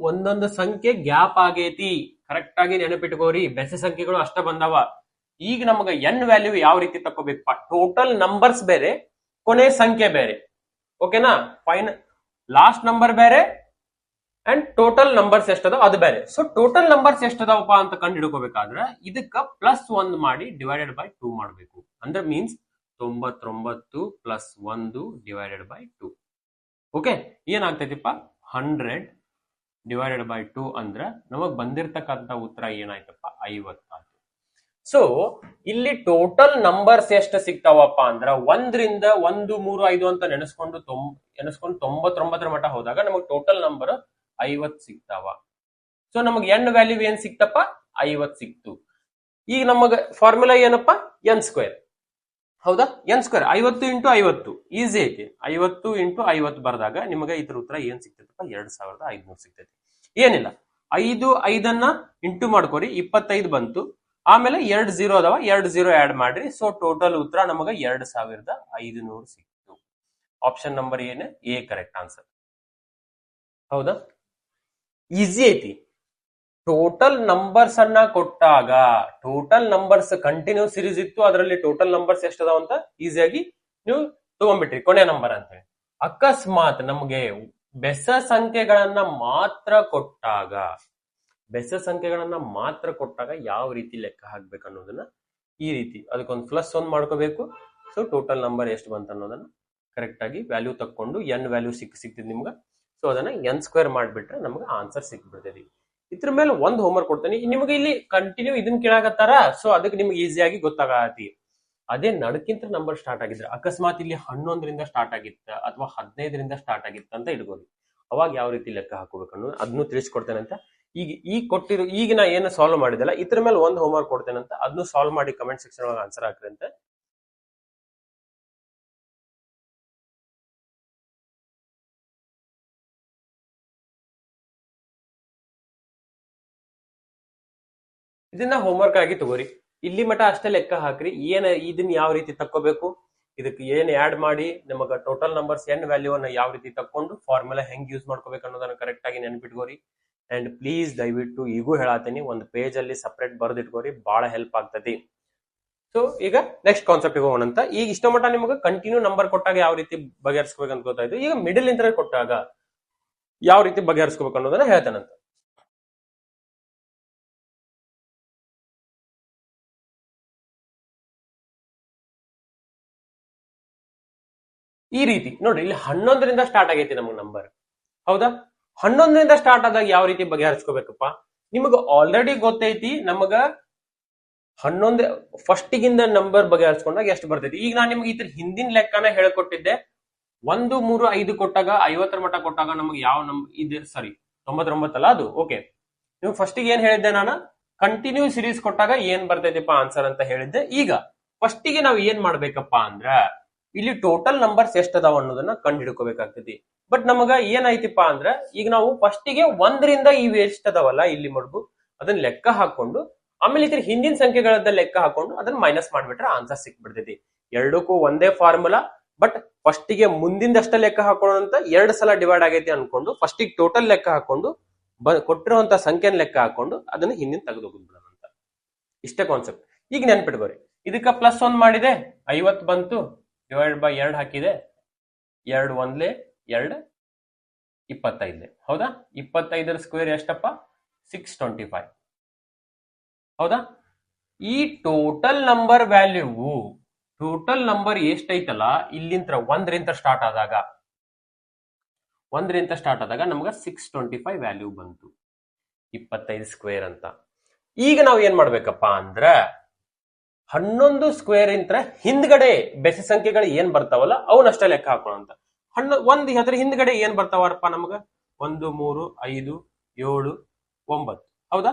ಒಂದೊಂದು ಸಂಖ್ಯೆ ಗ್ಯಾಪ್ ಆಗೈತಿ. ಕರೆಕ್ಟ್ ಆಗಿ ನೆನಪಿಟ್ಕೋರಿ. ಬೆಸ ಸಂಖ್ಯೆಗಳು ಅಷ್ಟ ಬಂದಾವ. ಈಗ ನಮಗ n ವ್ಯಾಲ್ಯೂ ಯಾವ ರೀತಿ ತಕೋಬೇಕಪ್ಪ? ಟೋಟಲ್ ನಂಬರ್ಸ್ ಬೇರೆ, ಕೊನೆ ಸಂಖ್ಯೆ ಬೇರೆ. ಓಕೆನಾ? ಲಾಸ್ಟ್ ನಂಬರ್ ಬೇರೆ ಅಂಡ್ ಟೋಟಲ್ ನಂಬರ್ಸ್ ಎಷ್ಟದ ಅದು ಬೇರೆ. ಸೊ ಟೋಟಲ್ ನಂಬರ್ಸ್ ಎಷ್ಟದವಪ್ಪ ಅಂತ ಕಂಡು ಹಿಡ್ಕೋಬೇಕಾದ್ರೆ ಇದಕ್ಕ +1 ಮಾಡಿ ಡಿವೈಡೆಡ್ ಬೈ 2 ಮಾಡಬೇಕು. ಅಂದ್ರೆ means 99 plus 1 divided by 2. Okay, ಏನಾಗ್ತೈತಿಪ್ಪ? 100 ಡಿವೈಡೆಡ್ ಬೈ 2 ಅಂದ್ರೆ ನಮಗ್ ಬಂದಿರ್ತಕ್ಕಂಥ ಉತ್ತರ ಏನಾಯ್ತಪ್ಪ? 50 ಆಯ್ತು. ಸೊ ಇಲ್ಲಿ ಟೋಟಲ್ ನಂಬರ್ಸ್ ಎಷ್ಟು ಸಿಗ್ತಾವಪ್ಪ ಅಂದ್ರ 1 ರಿಂದ 1 3 5 ಅಂತ ನೆನೆಸ್ಕೊಂಡು 99 ಮಟ್ಟ ಹೋದಾಗ ನಮಗ್ ಟೋಟಲ್ ನಂಬರ್ 50 ಸಿಗ್ತಾವ. ಸೊ ನಮಗ್ n ವ್ಯಾಲ್ಯೂ ಏನ್ ಸಿಕ್ತಪ್ಪ? 50 ಸಿಕ್ತು. ಈಗ ನಮಗ ಫಾರ್ಮುಲಾ ಏನಪ್ಪ? n square. ಹೌದಾ? n ಸ್ಕ್ವೇರ್ 50 ಇಂಟು 50 ಈಸಿ ಐತಿ. 50 ಇಂಟು 50 ಬರ್ದಾಗ ನಿಮಗೆ ಇದ್ರ ಉತ್ತರ ಏನ್ ಸಿಗ್ತೈತಪ್ಪ? 2500 ಸಿಗ್ತೈತಿ. ಏನಿಲ್ಲ, 5 ಇಂಟು ಮಾಡ್ಕೋರಿ 25 ಬಂತು. ಆಮೇಲೆ 2 0 ಅದಾವ, 2 0 ಆಡ್ ಮಾಡ್ರಿ. ಸೊ ಟೋಟಲ್ ಉತ್ತರ ನಮಗ 2500 ಸಿಕ್ತು. ಆಪ್ಷನ್ ನಂಬರ್ ಏನು? A correct answer. ಹೌದಾ? ಈಸಿ ಐತಿ. ಟೋಟಲ್ ನಂಬರ್ಸ್ ಅನ್ನ ಕೊಟ್ಟಾಗ, ಟೋಟಲ್ ನಂಬರ್ಸ್ ಕಂಟಿನ್ಯೂ ಸಿರೀಸ್ ಇತ್ತು, ಅದರಲ್ಲಿ ಟೋಟಲ್ ನಂಬರ್ಸ್ ಎಷ್ಟದಾವ ಅಂತ ಈಸಿಯಾಗಿ ನೀವು ತಗೊಂಡ್ಬಿಟ್ರಿ ಕೊನೆ ನಂಬರ್ ಅಂತ ಹೇಳಿ. ಅಕಸ್ಮಾತ್ ನಮಗೆ ಬೆಸ ಸಂಖ್ಯೆಗಳನ್ನ ಮಾತ್ರ ಕೊಟ್ಟಾಗ, ಯಾವ ರೀತಿ ಲೆಕ್ಕ ಹಾಕ್ಬೇಕು ಅನ್ನೋದನ್ನ ಈ ರೀತಿ ಅದಕ್ಕೊಂದು +1 ಮಾಡ್ಕೋಬೇಕು. ಸೊ ಟೋಟಲ್ ನಂಬರ್ ಎಷ್ಟು ಬಂತ ಅನ್ನೋದನ್ನ ಕರೆಕ್ಟ್ ಆಗಿ ವ್ಯಾಲ್ಯೂ ತಕ್ಕೊಂಡು n ವ್ಯಾಲ್ಯೂ ಸಿಕ್ತಿದ್ ನಿಮ್ಗೆ. ಸೊ ಅದನ್ನ n² ಮಾಡ್ಬಿಟ್ರೆ ನಮ್ಗೆ ಆನ್ಸರ್ ಸಿಕ್ಬಿಡ್ತೈತಿ. ಇದ್ರ ಮೇಲೆ ಒಂದು ಹೋಮ್ವರ್ಕ್ ಕೊಡ್ತೇನೆ ನಿಮಗೆ. ಇಲ್ಲಿ ಕಂಟಿನ್ಯೂ ಇದನ್ನ ಕೇಳಾಕತ್ತಾರ, ಸೊ ಅದಕ್ಕೆ ನಿಮ್ಗೆ ಈಸಿಯಾಗಿ ಗೊತ್ತಾಗತಿ. ಅದೇ ನಡಕ್ಕಿಂತ ನಂಬರ್ ಸ್ಟಾರ್ಟ್ ಆಗಿದ್ರೆ, ಅಕಸ್ಮಾತ್ ಇಲ್ಲಿ 11ರಿಂದ ಸ್ಟಾರ್ಟ್ ಆಗಿತ್ತ ಅಥವಾ 15ರಿಂದ ಸ್ಟಾರ್ಟ್ ಆಗಿತ್ತ ಅಂತ ಇಟ್ಕೊಳ್ಳಿ, ಅವಾಗ ಯಾವ ರೀತಿ ಲೆಕ್ಕ ಹಾಕೋಬೇಕು ಅನ್ನೋದು ಅದನ್ನು ತಿಳಿಸ್ಕೊಡ್ತೇನೆ ಅಂತ. ಈಗ ಕೊಟ್ಟಿರೋ ಈಗ ನಾ ಏನು ಸಾಲ್ವ್ ಮಾಡಿದಲ್ಲ, ಇದ್ರ ಮೇಲೆ ಒಂದು ಹೋಮ್ವರ್ಕ್ ಕೊಡ್ತೇನೆ ಅಂತ, ಅದನ್ನು ಸಾಲ್ವ್ ಮಾಡಿ ಕಮೆಂಟ್ ಸೆಕ್ಷನ್ ಒಳಗೆ ಆನ್ಸರ್ ಹಾಕ್ರಿ ಅಂತ. ಇದನ್ನ ಹೋಮ್ವರ್ಕ್ ಆಗಿ ತಗೋರಿ. ಇಲ್ಲಿ ಮಟ ಅಷ್ಟೇ ಲೆಕ್ಕ ಹಾಕ್ರಿ. ಇದನ್ನ ಯಾವ ರೀತಿ ತಕ್ಕೋಬೇಕು, ಇದಕ್ಕೆ ಏನ್ ಆಡ್ ಮಾಡಿ ನಮಗ ಟೋಟಲ್ ನಂಬರ್ಸ್ n ವ್ಯಾಲ್ಯೂ ಅನ್ನ ಯಾವ ರೀತಿ ತಕ್ಕೊಂಡು ಫಾರ್ಮುಲಾ ಹೆಂಗ್ ಯೂಸ್ ಮಾಡ್ಕೋಬೇಕು ಅನ್ನೋದನ್ನ ಕರೆಕ್ಟ್ ಆಗಿ ನೆನ್ಪಿಟ್ಕೋರಿ. ಅಂಡ್ ಪ್ಲೀಸ್ ದಯವಿಟ್ಟು ಈಗೂ ಹೇಳಾತೀನಿ, ಒಂದು ಪೇಜ್ ಅಲ್ಲಿ ಸಪರೇಟ್ ಬರ್ದಿಟ್ಕೋರಿ, ಬಹಳ ಹೆಲ್ಪ್ ಆಗ್ತತಿ. ಸೊ ಈಗ ನೆಕ್ಸ್ಟ್ ಕಾನ್ಸೆಪ್ಟ್ ಹೋಗೋಣ ಅಂತ. ಈಗ ಇಷ್ಟ ಮಟ್ಟ ನಿಮಗೆ ಕಂಟಿನ್ಯೂ ನಂಬರ್ ಕೊಟ್ಟಾಗ ಯಾವ ರೀತಿ ಬಗೆಹರಿಸ್ಕೋಬೇಕು ಅಂತ ಗೊತ್ತಾಯ್ತು. ಈಗ ಮಿಡಲ್ ಇಂಟರ್ ಕೊಟ್ಟಾಗ ಯಾವ ರೀತಿ ಬಗೆಹರಿಸ್ಕೋಬೇಕು ಅನ್ನೋದನ್ನ ಹೇಳ್ತಾನಂತ. ಈ ರೀತಿ ನೋಡಿ, ಇಲ್ಲಿ 11ರಿಂದ ಸ್ಟಾರ್ಟ್ ಆಗೈತಿ ನಮಗ್ ನಂಬರ್. ಹೌದಾ? 11ರಿಂದ ಸ್ಟಾರ್ಟ್ ಆದಾಗ ಯಾವ ರೀತಿ ಬಗೆಹರಿಸ್ಕೋಬೇಕಪ್ಪ, ನಿಮಗ ಆಲ್ರೆಡಿ ಗೊತ್ತೈತಿ. ನಮಗ 11 ಫಸ್ಟಿಗಿಂದ ನಂಬರ್ ಬಗೆಹರಿಸ್ಕೊಂಡಾಗ ಎಷ್ಟು ಬರ್ತೈತಿ. ಈಗ ನಾನು ನಿಮ್ಗೆ ಇದ್ರ ಹಿಂದಿನ ಲೆಕ್ಕನ ಹೇಳ್ಕೊಟ್ಟಿದ್ದೆ. 1 3 5 ಕೊಟ್ಟಾಗ 50ರ ಮಟ್ಟ ಕೊಟ್ಟಾಗ ನಮಗೆ ಯಾವ ಇದೆ, ಸಾರಿ 99 ಅಲ್ಲ ಅದು. ಓಕೆ, ನೀವು ಫಸ್ಟಿಗೆ ಏನ್ ಹೇಳಿದ್ದೆ, ನಾನು ಕಂಟಿನ್ಯೂ ಸಿರೀಸ್ ಕೊಟ್ಟಾಗ ಏನ್ ಬರ್ತೈತಿಪ್ಪ ಆನ್ಸರ್ ಅಂತ ಹೇಳಿದ್ದೆ. ಈಗ ಫಸ್ಟಿಗೆ ನಾವು ಏನ್ ಮಾಡ್ಬೇಕಪ್ಪ ಅಂದ್ರ, ಇಲ್ಲಿ ಟೋಟಲ್ ನಂಬರ್ಸ್ ಎಷ್ಟದಾವ ಅನ್ನೋದನ್ನ ಕಂಡು ಹಿಡ್ಕೋಬೇಕಾಗ್ತೈತಿ. ಬಟ್ ನಮಗ ಏನಾಯ್ತಿಪ್ಪ ಅಂದ್ರ, ಈಗ ನಾವು ಫಸ್ಟಿಗೆ 1ರಿಂದ ಇವು ಎಷ್ಟದಾವಲ್ಲ ಇಲ್ಲಿ ಮಡ್ಬು ಅದನ್ನ ಲೆಕ್ಕ ಹಾಕೊಂಡು, ಆಮೇಲೆ ಇದ್ರ ಹಿಂದಿನ ಸಂಖ್ಯೆಗಳದ ಲೆಕ್ಕ ಹಾಕೊಂಡು ಅದನ್ನ ಮೈನಸ್ ಮಾಡ್ಬಿಟ್ರೆ ಆನ್ಸರ್ ಸಿಕ್ಬಿಡ್ತೈತಿ. ಎರಡಕ್ಕೂ ಒಂದೇ ಫಾರ್ಮುಲಾ, ಬಟ್ ಫಸ್ಟಿಗೆ ಮುಂದಿಂದಷ್ಟ ಲೆಕ್ಕ ಹಾಕೋಣ ಅಂತ 2 ಸಲ ಡಿವೈಡ್ ಆಗೈತಿ ಅನ್ಕೊಂಡು ಫಸ್ಟಿಗೆ ಟೋಟಲ್ ಲೆಕ್ಕ ಹಾಕೊಂಡು ಕೊಟ್ಟಿರುವಂತ ಸಂಖ್ಯೆನ ಲೆಕ್ಕ ಹಾಕೊಂಡು ಅದನ್ನ ಹಿಂದಿನ ತೆಗೆದು ಹೋಗ್ಬಿಡೋಣ ಅಂತ. ಇಷ್ಟೇ ಕಾನ್ಸೆಪ್ಟ್. ಈಗ ನೆನ್ಪಿಟ್ಕೋರಿ, ಇದಕ್ಕ +1 ಮಾಡಿದೆ 50 ಬಂತು, ಡಿವೈಡ್ ಬೈ 2 ಹಾಕಿದೆ, 2 1 2 25. ಹೌದಾ? 25ರ ಸ್ಕ್ವೇರ್ ಎಷ್ಟಪ್ಪ? 625. ಹೌದಾ? ಈ total number value, total number ಎಷ್ಟೈತಲ್ಲ ಇಲ್ಲಿಂದ 1ರಿಂದ ಸ್ಟಾರ್ಟ್ ಆದಾಗ, 1ರಿಂದ ಸ್ಟಾರ್ಟ್ ಆದಾಗ ನಮ್ಗ 625 ವ್ಯಾಲ್ಯೂ ಬಂತು, 25 ಸ್ಕ್ವೇರ್ ಅಂತ. ಈಗ ನಾವು ಏನ್ ಮಾಡ್ಬೇಕಪ್ಪ ಅಂದ್ರ, 11 ಸ್ಕ್ವೇರ್ ಇಂತ್ರ ಹಿಂದ್ಗಡೆ ಬೆಸ ಸಂಖ್ಯೆಗಳು ಏನ್ ಬರ್ತಾವಲ್ಲ ಅವನಷ್ಟೇ ಲೆಕ್ಕ ಹಾಕೋಣ ಅಂತ. ಅದ್ರ ಹಿಂದ್ಗಡೆ ಏನ್ ಬರ್ತಾವಪ್ಪ ನಮಗ? 1 3 5 7 9. ಹೌದಾ?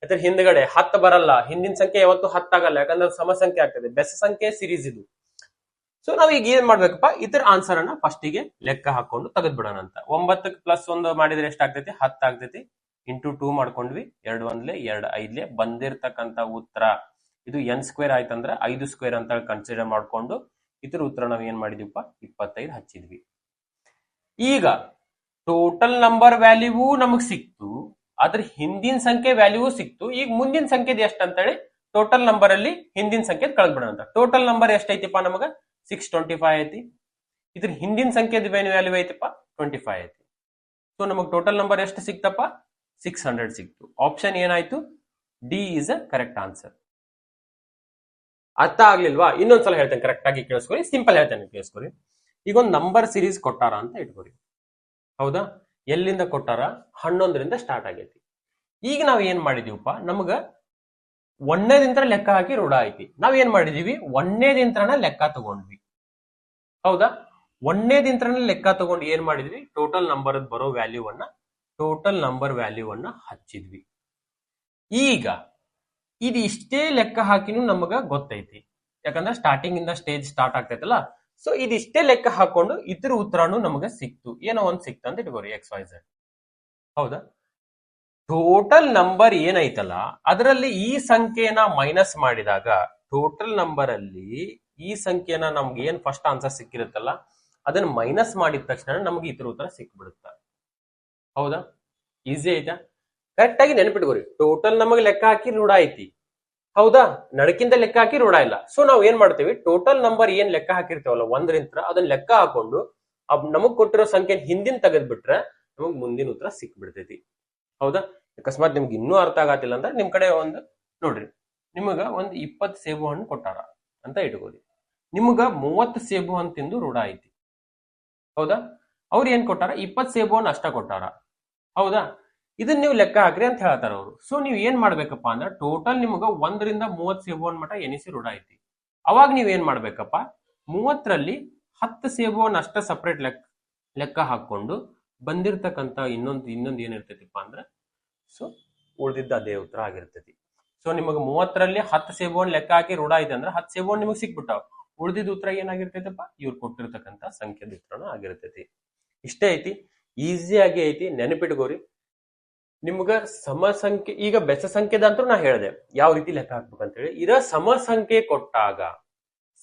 ಅದ್ರ ಹಿಂದ್ಗಡೆ 10 ಬರಲ್ಲ. ಹಿಂದಿನ ಸಂಖ್ಯೆ ಯಾವತ್ತು 10 ಆಗಲ್ಲ, ಯಾಕಂದ್ರೆ ಸಮ ಸಂಖ್ಯೆ ಆಗ್ತದೆ, ಬೆಸ ಸಂಖ್ಯೆ ಸಿರೀಸ್ ಇದು. ಸೊ ನಾವ್ ಈಗ ಏನ್ ಮಾಡ್ಬೇಕಪ್ಪ, ಇದ್ರ ಆನ್ಸರ್ ಅನ್ನ ಫಸ್ಟಿಗೆ ಲೆಕ್ಕ ಹಾಕೊಂಡು ತೆಗೆದ್ ಬಿಡೋಣ ಅಂತ. 9ಕ್ಕೆ +1 ಮಾಡಿದ್ರೆ ಎಷ್ಟಾಗ್ತೈತಿ? 10 ಆಗ್ತೈತಿ. ಇಂಟು 2 ಮಾಡ್ಕೊಂಡ್ವಿ, 2 1 2 5 ಬಂದಿರ್ತಕ್ಕಂತ ಉತ್ತರ ಇದು n² ಆಯ್ತಂದ್ರ 5 ಸ್ಕ್ವೇರ್ ಅಂತ ಕನ್ಸಿಡರ್ ಮಾಡ್ಕೊಂಡು ಇದ್ರ ಉತ್ತರ ನಾವ್ ಏನ್ ಮಾಡಿದ್ವಿಪ್ಪ? 25 ಹಚ್ಚಿದ್ವಿ. ಈಗ ಟೋಟಲ್ ನಂಬರ್ ವ್ಯಾಲ್ಯೂ ನಮಗ್ ಸಿಕ್ತು, ಅದ್ರ ಹಿಂದಿನ ಸಂಖ್ಯೆ ವ್ಯಾಲ್ಯೂ ಸಿಕ್ತು. ಈಗ ಮುಂದಿನ ಸಂಖ್ಯೆದ ಎಷ್ಟ ಅಂತೇಳಿ ಟೋಟಲ್ ನಂಬರ್ ಅಲ್ಲಿ ಹಿಂದಿನ ಸಂಖ್ಯೆ ಕಳೆದ್ಬಿಡೋಣ ಅಂತ. ಟೋಟಲ್ ನಂಬರ್ ಎಷ್ಟೈತಿಪ್ಪ ನಮಗ? 625 ಐತಿ. ಇದ್ರ ಹಿಂದಿನ ಸಂಖ್ಯೆದ ವ್ಯಾಲ್ಯೂ ಐತಿಪ್ಪ 25 ಐತಿ. ಸೊ ನಮಗ್ ಟೋಟಲ್ ನಂಬರ್ ಎಷ್ಟು ಸಿಕ್ತಪ್ಪ? 600 ಸಿಕ್ತು. ಆಪ್ಷನ್ ಏನಾಯ್ತು? D is a correct answer. ಅರ್ಥ ಆಗ್ಲಿಲ್ವಾ? ಇನ್ನೊಂದ್ಸಲ ಹೇಳ್ತೇನೆ, ಕರೆಕ್ಟ್ ಆಗಿ ಕೇಳಿಸ್ಕೊರಿ, ಸಿಂಪಲ್ ಹೇಳ್ತೇನೆ ಕೇಳಿಸ್ಕೊರಿ. ಈಗ ಒಂದು ನಂಬರ್ ಸಿರೀಸ್ ಕೊಟ್ಟಾರ ಅಂತ ಇಟ್ಕೊರಿ. ಹೌದಾ? ಎಲ್ಲಿಂದ ಕೊಟ್ಟಾರ? 11ರಿಂದ ಸ್ಟಾರ್ಟ್ ಆಗೈತಿ. ಈಗ ನಾವ್ ಏನ್ ಮಾಡಿದೀವಪ್ಪ, ನಮಗ 1ನೇದಿಂತ್ರ ಲೆಕ್ಕ ಹಾಕಿ ರೂಢ ಐತಿ. ನಾವ್ ಏನ್ ಮಾಡಿದೀವಿ? 1ನೇದಿಂತ್ರನ ಲೆಕ್ಕ ತಗೊಂಡ್ವಿ. ಹೌದಾ? 1ನೇದಿಂತ್ರನ ಲೆಕ್ಕ ತಗೊಂಡು ಏನ್ ಮಾಡಿದ್ವಿ? ಟೋಟಲ್ ನಂಬರ್ ಬರೋ ಟೋಟಲ್ ನಂಬರ್ ವ್ಯಾಲ್ಯೂವನ್ನ ಹಚ್ಚಿದ್ವಿ. ಈಗ ಇದು ಇಷ್ಟೇ ಲೆಕ್ಕ ಹಾಕಿನೂ ನಮಗ ಗೊತ್ತೈತಿ, ಯಾಕಂದ್ರೆ ಸ್ಟಾರ್ಟಿಂಗ್ ಇಂದ ಸ್ಟೇಜ್ ಸ್ಟಾರ್ಟ್ ಆಗ್ತೈತಲ್ಲ. ಸೊ ಇದಿಷ್ಟೇ ಲೆಕ್ಕ ಹಾಕೊಂಡು ಇದ್ರ ಉತ್ತರನು ನಮಗ ಸಿಕ್ತು. ಏನೋ ಒಂದ್ ಸಿಕ್ತು ಅಂತ ಇಟ್ಕೋರಿ, XYZ. ಹೌದಾ? ಟೋಟಲ್ ನಂಬರ್ ಏನೈತಲ್ಲ ಅದರಲ್ಲಿ ಈ ಸಂಖ್ಯೆನ ಮೈನಸ್ ಮಾಡಿದಾಗ ಟೋಟಲ್ ನಂಬರ್ ಅಲ್ಲಿ ಈ ಸಂಖ್ಯೆನ ನಮ್ಗೆ ಏನ್ ಫಸ್ಟ್ ಆನ್ಸರ್ ಸಿಕ್ಕಿರುತ್ತಲ್ಲ ಅದನ್ನ ಮೈನಸ್ ಮಾಡಿದ ತಕ್ಷಣ ನಮ್ಗೆ ಇತರ ಉತ್ತರ ಸಿಕ್ಬಿಡುತ್ತ. ಹೌದಾ? ಈಸಿ ಐತಾ? ಕರೆಕ್ಟ್ ಆಗಿ ನೆನಪಿಟ್ಕೋರಿ. ಟೋಟಲ್ ನಮಗೆ ಲೆಕ್ಕ ಹಾಕಿ ರೂಢ ಐತಿ. ಹೌದಾ? ನಡಕಿಂದ ಲೆಕ್ಕ ಹಾಕಿ ರೂಢ ಇಲ್ಲ. ಸೊ ನಾವ್ ಏನ್ ಮಾಡ್ತೀವಿ, ಟೋಟಲ್ ನಂಬರ್ ಏನ್ ಲೆಕ್ಕ ಹಾಕಿರ್ತೇವಲ್ಲ ಒಂದರಿಂದ ಅದನ್ನ ಲೆಕ್ಕ ಹಾಕೊಂಡು ನಮಗ್ ಕೊಟ್ಟಿರೋ ಸಂಖ್ಯೆ ಹಿಂದಿನ ತೆಗೆದ್ಬಿಟ್ರೆ ನಮಗ್ ಮುಂದಿನ ಉತ್ತರ ಸಿಕ್ಬಿಡ್ತೈತಿ. ಹೌದಾ? ಅಕಸ್ಮಾತ್ ನಿಮ್ಗೆ ಇನ್ನೂ ಅರ್ಥ ಆಗತ್ತಿಲ್ಲ ಅಂದ್ರೆ ನಿಮ್ ಕಡೆ ಒಂದು ನೋಡ್ರಿ, ನಿಮಗ ಒಂದ್ 20 ಸೇಬು ಹಣ್ಣು ಕೊಟ್ಟಾರ ಅಂತ ಇಟ್ಕೋರಿ. ನಿಮಗ 30 ಸೇಬು ಹಣ್ಣು ತಿಂದು ರೂಢ ಐತಿ. ಹೌದಾ? ಅವ್ರು ಏನ್ ಕೊಟ್ಟಾರ, 20 ಸೇಬು ಹಣ್ಣು ಅಷ್ಟ ಕೊಟ್ಟಾರ. ಹೌದಾ? ಇದನ್ನ ನೀವು ಲೆಕ್ಕ ಹಾಕ್ರಿ ಅಂತ ಹೇಳ್ತಾರ ಅವರು. ಸೊ ನೀವ್ ಏನ್ ಮಾಡ್ಬೇಕಪ್ಪ ಅಂದ್ರೆ ಟೋಟಲ್ ನಿಮ್ಗ 1 ರಿಂದ 30 ಸೇಬು ಹಣ್ಣು ಮಟ ಎನಿಸಿ ರೂಢ ಐತಿ. ಅವಾಗ ನೀವ್ ಏನ್ ಮಾಡ್ಬೇಕಪ್ಪ, 30ರಲ್ಲಿ 10 ಸೇಬು ಹಣ್ಣು ಅಷ್ಟ ಸಪರೇಟ್ ಲೆಕ್ಕ ಹಾಕೊಂಡು ಬಂದಿರ್ತಕ್ಕಂತ ಇನ್ನೊಂದು ಏನಿರ್ತೈತಿಪ್ಪ ಅಂದ್ರೆ ಸೊ ಉಳಿದಿದ್ದ ಅದೇ ಉತ್ತರ ಆಗಿರ್ತೈತಿ. ಸೊ ನಿಮಗೆ 30ರಲ್ಲಿ 10 ಸೇಬು ಹಣ್ಣು ಲೆಕ್ಕ ಹಾಕಿ ರೂಢ ಐತೆ ಅಂದ್ರೆ 10 ಸೇಬು ಹಣ್ಣು ನಿಮಗೆ ಸಿಕ್ಬಿಟ್ಟಾವ. ಉಳಿದಿದ್ದ ಉತ್ತರ ಏನಾಗಿರ್ತೈತಪ್ಪ, ಇವ್ರು ಕೊಟ್ಟಿರ್ತಕ್ಕಂತ ಸಂಖ್ಯೆದ ಉತ್ತರನ ಆಗಿರ್ತೈತಿ. ಇಷ್ಟೇ ಐತಿ, ಈಸಿಯಾಗಿ ಐತಿ, ನೆನಪಿಟ್ಕೋರಿ. ನಿಮ್ಗ ಸಮ ಸಂಖ್ಯೆ, ಈಗ ಬೆಸ ಸಂಖ್ಯೆದ ಅಂತೂ ನಾ ಹೇಳಿದೆ ಯಾವ ರೀತಿ ಲೆಕ್ಕ ಹಾಕ್ಬೇಕಂತ ಹೇಳಿ. ಇರ ಸಮ ಸಂಖ್ಯೆ ಕೊಟ್ಟಾಗ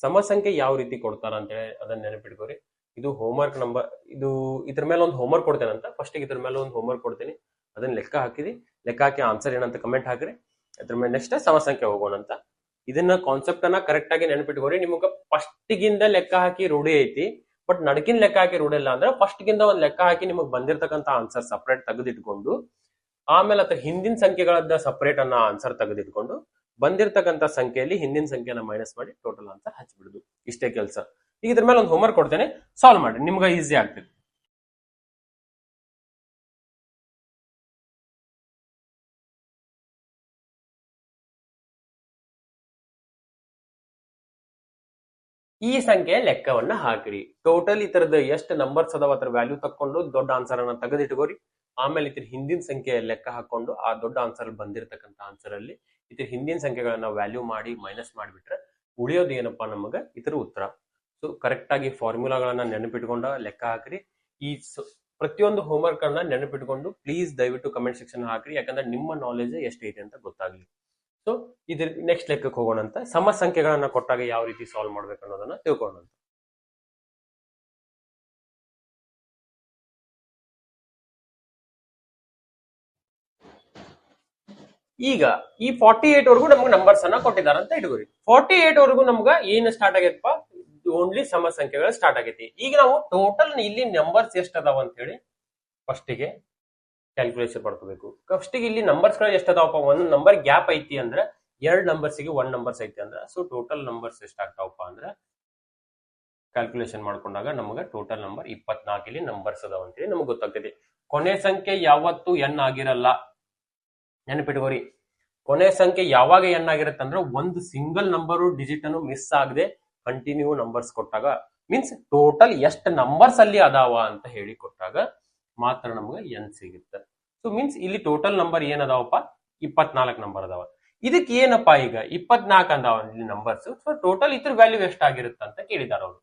ಸಮ ಸಂಖ್ಯೆ ಯಾವ ರೀತಿ ಕೊಡ್ತಾರ ಅಂತ ಹೇಳಿ ಅದನ್ನ ನೆನಪಿಟ್ಕೋರಿ. ಇದು ಹೋಮ್ವರ್ಕ್ ನಂಬರ್, ಇದು ಇದ್ರ ಮೇಲೆ ಒಂದು ಹೋಮ್ವರ್ಕ್ ಕೊಡ್ತೇನೆ ಅಂತ ಫಸ್ಟ್ ಇದ್ರ ಮೇಲೆ ಒಂದು ಹೋಮ್ವರ್ಕ್ ಕೊಡ್ತೀನಿ. ಅದನ್ನ ಲೆಕ್ಕ ಹಾಕಿದಿ, ಲೆಕ್ಕ ಹಾಕಿ ಆನ್ಸರ್ ಏನಂತ ಕಮೆಂಟ್ ಹಾಕ್ರಿ. ಅದ್ರ ಮೇಲೆ ನೆಕ್ಸ್ಟ್ ಸಮ ಸಂಖ್ಯೆ ಹೋಗೋಣ ಅಂತ. ಇದನ್ನ ಕಾನ್ಸೆಪ್ಟ್ ಅನ್ನ ಕರೆಕ್ಟ್ ಆಗಿ ನೆನಪಿಟ್ಕೋರಿ. ನಿಮ್ಗ ಫಸ್ಟ್ ಗಿಂದ ಲೆಕ್ಕ ಹಾಕಿ ರೂಢಿ ಐತಿ, ಬಟ್ ನಡಕಿನ ಲೆಕ್ಕ ಹಾಕಿ ರೂಢಿ ಇಲ್ಲ ಅಂದ್ರೆ ಫಸ್ಟ್ ಗಿಂದ ಒಂದ್ ಲೆಕ್ಕ ಹಾಕಿ ನಿಮಗ್ ಬಂದಿರತಕ್ಕಂತ ಆನ್ಸರ್ ಸಪರೇಟ್ ತೆಗೆದಿಟ್ಕೊಂಡು ಆಮೇಲೆ ಅದ್ರ ಹಿಂದಿನ ಸಂಖ್ಯೆಗಳನ್ನ ಸಪರೇಟ್ ಅನ್ನ ಆನ್ಸರ್ ತೆಗೆದಿಟ್ಕೊಂಡು ಬಂದಿರತಕ್ಕಂತ ಸಂಖ್ಯೆಯಲ್ಲಿ ಹಿಂದಿನ ಸಂಖ್ಯೆನ ಮೈನಸ್ ಮಾಡಿ ಟೋಟಲ್ ಆನ್ಸರ್ ಹಚ್ಚಿಬಿಡುದು. ಇಷ್ಟೇ ಕೆಲಸ. ಈಗ ಇದ್ರ ಮೇಲೆ ಒಂದು ಹೋಮ್ವರ್ಕ್ ಕೊಡ್ತೇನೆ, ಸಾಲ್ವ್ ಮಾಡಿ, ನಿಮ್ಗೆ ಈಸಿ ಆಗ್ತದೆ. ಈ ಸಂಖ್ಯೆಯ ಲೆಕ್ಕವನ್ನ ಹಾಕಿರಿ. ಟೋಟಲ್ ಇತರದ ಎಷ್ಟು ನಂಬರ್ಸ್ ಅದಾವ ಅದ್ರ ವ್ಯಾಲ್ಯೂ ತಕೊಂಡು ದೊಡ್ಡ ಆನ್ಸರ್ ಅನ್ನ ತೆಗೆದಿಟ್ಕೋರಿ. ಆಮೇಲೆ ಇದ್ರ ಹಿಂದಿನ ಸಂಖ್ಯೆ ಲೆಕ್ಕ ಹಾಕೊಂಡು ಆ ದೊಡ್ಡ ಆನ್ಸರ್ ಬಂದಿರತಕ್ಕಂತ ಆನ್ಸರ್ ಅಲ್ಲಿ ಇದ್ರ ಹಿಂದಿನ ಸಂಖ್ಯೆಗಳನ್ನ ವ್ಯಾಲ್ಯೂ ಮಾಡಿ ಮೈನಸ್ ಮಾಡಿಬಿಟ್ರೆ ಉಳಿಯೋದು ಏನಪ್ಪಾ ನಮಗ ಇತರ ಉತ್ತರ. ಸೊ ಕರೆಕ್ಟ್ ಆಗಿ ಫಾರ್ಮುಲಾಗಳನ್ನ ನೆನಪಿಟ್ಕೊಂಡ ಲೆಕ್ಕ ಹಾಕ್ರಿ. ಈ ಪ್ರತಿಯೊಂದು ಹೋಮ್ವರ್ಕ್ ಅನ್ನ ನೆನಪಿಟ್ಕೊಂಡು ಪ್ಲೀಸ್ ದಯವಿಟ್ಟು ಕಮೆಂಟ್ ಸೆಕ್ಷನ್ ಹಾಕ್ರಿ, ಯಾಕಂದ್ರೆ ನಿಮ್ಮ ನಾಲೆಜ್ ಎಷ್ಟೈತೆ ಅಂತ ಗೊತ್ತಾಗ್ಲಿ. ಸೊ ಇದ್ರ ನೆಕ್ಸ್ಟ್ ಲೆಕ್ಕಕ್ಕೆ ಹೋಗೋಣ ಅಂತ. ಸಮ ಸಂಖ್ಯೆಗಳನ್ನ ಕೊಟ್ಟಾಗ ಯಾವ ರೀತಿ ಸಾಲ್ವ್ ಮಾಡ್ಬೇಕು ಅನ್ನೋದನ್ನ ತಿಳ್ಕೊಳ್ಳೋಣ. ಈಗ ಈ 48 ವರೆಗೂ ನಮ್ಗೆ ನಂಬರ್ಸ್ ಅನ್ನ ಕೊಟ್ಟಿದ್ದಾರೆ ಅಂತ ಇಟ್ಕೋರಿ. 48 ವರೆಗೂ ನಮ್ಗ ಏನ್ ಸ್ಟಾರ್ಟ್ ಆಗೈತಪ್ಪ, ಓನ್ಲಿ ಸಮ ಸಂಖ್ಯೆಗಳು ಸ್ಟಾರ್ಟ್ ಆಗೈತಿ. ಈಗ ನಾವು ಟೋಟಲ್ ಇಲ್ಲಿ ನಂಬರ್ಸ್ ಎಷ್ಟ್ ಅದಾವ ಅಂತ ಹೇಳಿ ಫಸ್ಟಿಗೆ ಕ್ಯಾಲ್ಕುಲೇಷನ್ ಮಾಡ್ಕೋಬೇಕು. ಫಸ್ಟಿಗೆ ಇಲ್ಲಿ ನಂಬರ್ಸ್ ಗಳು ಎಷ್ಟ್ ಅದಾವಪ್ಪ, ಒಂದ್ ನಂಬರ್ ಗ್ಯಾಪ್ ಐತಿ ಅಂದ್ರೆ 2 ನಂಬರ್ಸ್ಗೆ 1 ನಂಬರ್ಸ್ ಐತಿ ಅಂದ್ರೆ ಸೊ ಟೋಟಲ್ ನಂಬರ್ಸ್ ಎಷ್ಟಾಗ್ತಾವಪ್ಪ ಅಂದ್ರೆ ಕ್ಯಾಲ್ಕುಲೇಷನ್ ಮಾಡ್ಕೊಂಡಾಗ ನಮಗ ಟೋಟಲ್ ನಂಬರ್ 24 ಇಲ್ಲಿ ನಂಬರ್ಸ್ ಅದಾವ ಅಂತೇಳಿ ನಮಗ್ ಗೊತ್ತಾಗ್ತೈತಿ. ಕೊನೆ ಸಂಖ್ಯೆ ಯಾವತ್ತು ಎನ್ ಆಗಿರಲ್ಲ, ನೆನಪಿಟ್ಕೋರಿ. ಕೊನೆ ಸಂಖ್ಯೆ ಯಾವಾಗ ಎನ್ ಆಗಿರುತ್ತೆ ಅಂದ್ರೆ ಒಂದು ಸಿಂಗಲ್ ನಂಬರ್ ಡಿಜಿಟ್ ಅನ್ನು ಮಿಸ್ ಆಗದೆ ಕಂಟಿನ್ಯೂ ನಂಬರ್ಸ್ ಕೊಟ್ಟಾಗ, ಮೀನ್ಸ್ ಟೋಟಲ್ ಎಷ್ಟು ನಂಬರ್ಸ್ ಅಲ್ಲಿ ಅದಾವ ಅಂತ ಹೇಳಿ ಕೊಟ್ಟಾಗ ಮಾತ್ರ ನಮ್ಗೆ ಎನ್ ಸಿಗುತ್ತೆ. ಸೊ ಮೀನ್ಸ್ ಇಲ್ಲಿ ಟೋಟಲ್ ನಂಬರ್ ಏನ್ ಅದಾವಪ್ಪ, 24 ನಂಬರ್ ಅದಾವ. ಇದಕ್ಕೆ ಏನಪ್ಪಾ ಈಗ 24 ಅಂದಾವ ಇಲ್ಲಿ ನಂಬರ್ಸ್. ಸೊ ಟೋಟಲ್ ಇದ್ರ ವ್ಯಾಲ್ಯೂ ಎಷ್ಟಾಗಿರುತ್ತೆ ಅಂತ ಕೇಳಿದಾರ ಅವರು.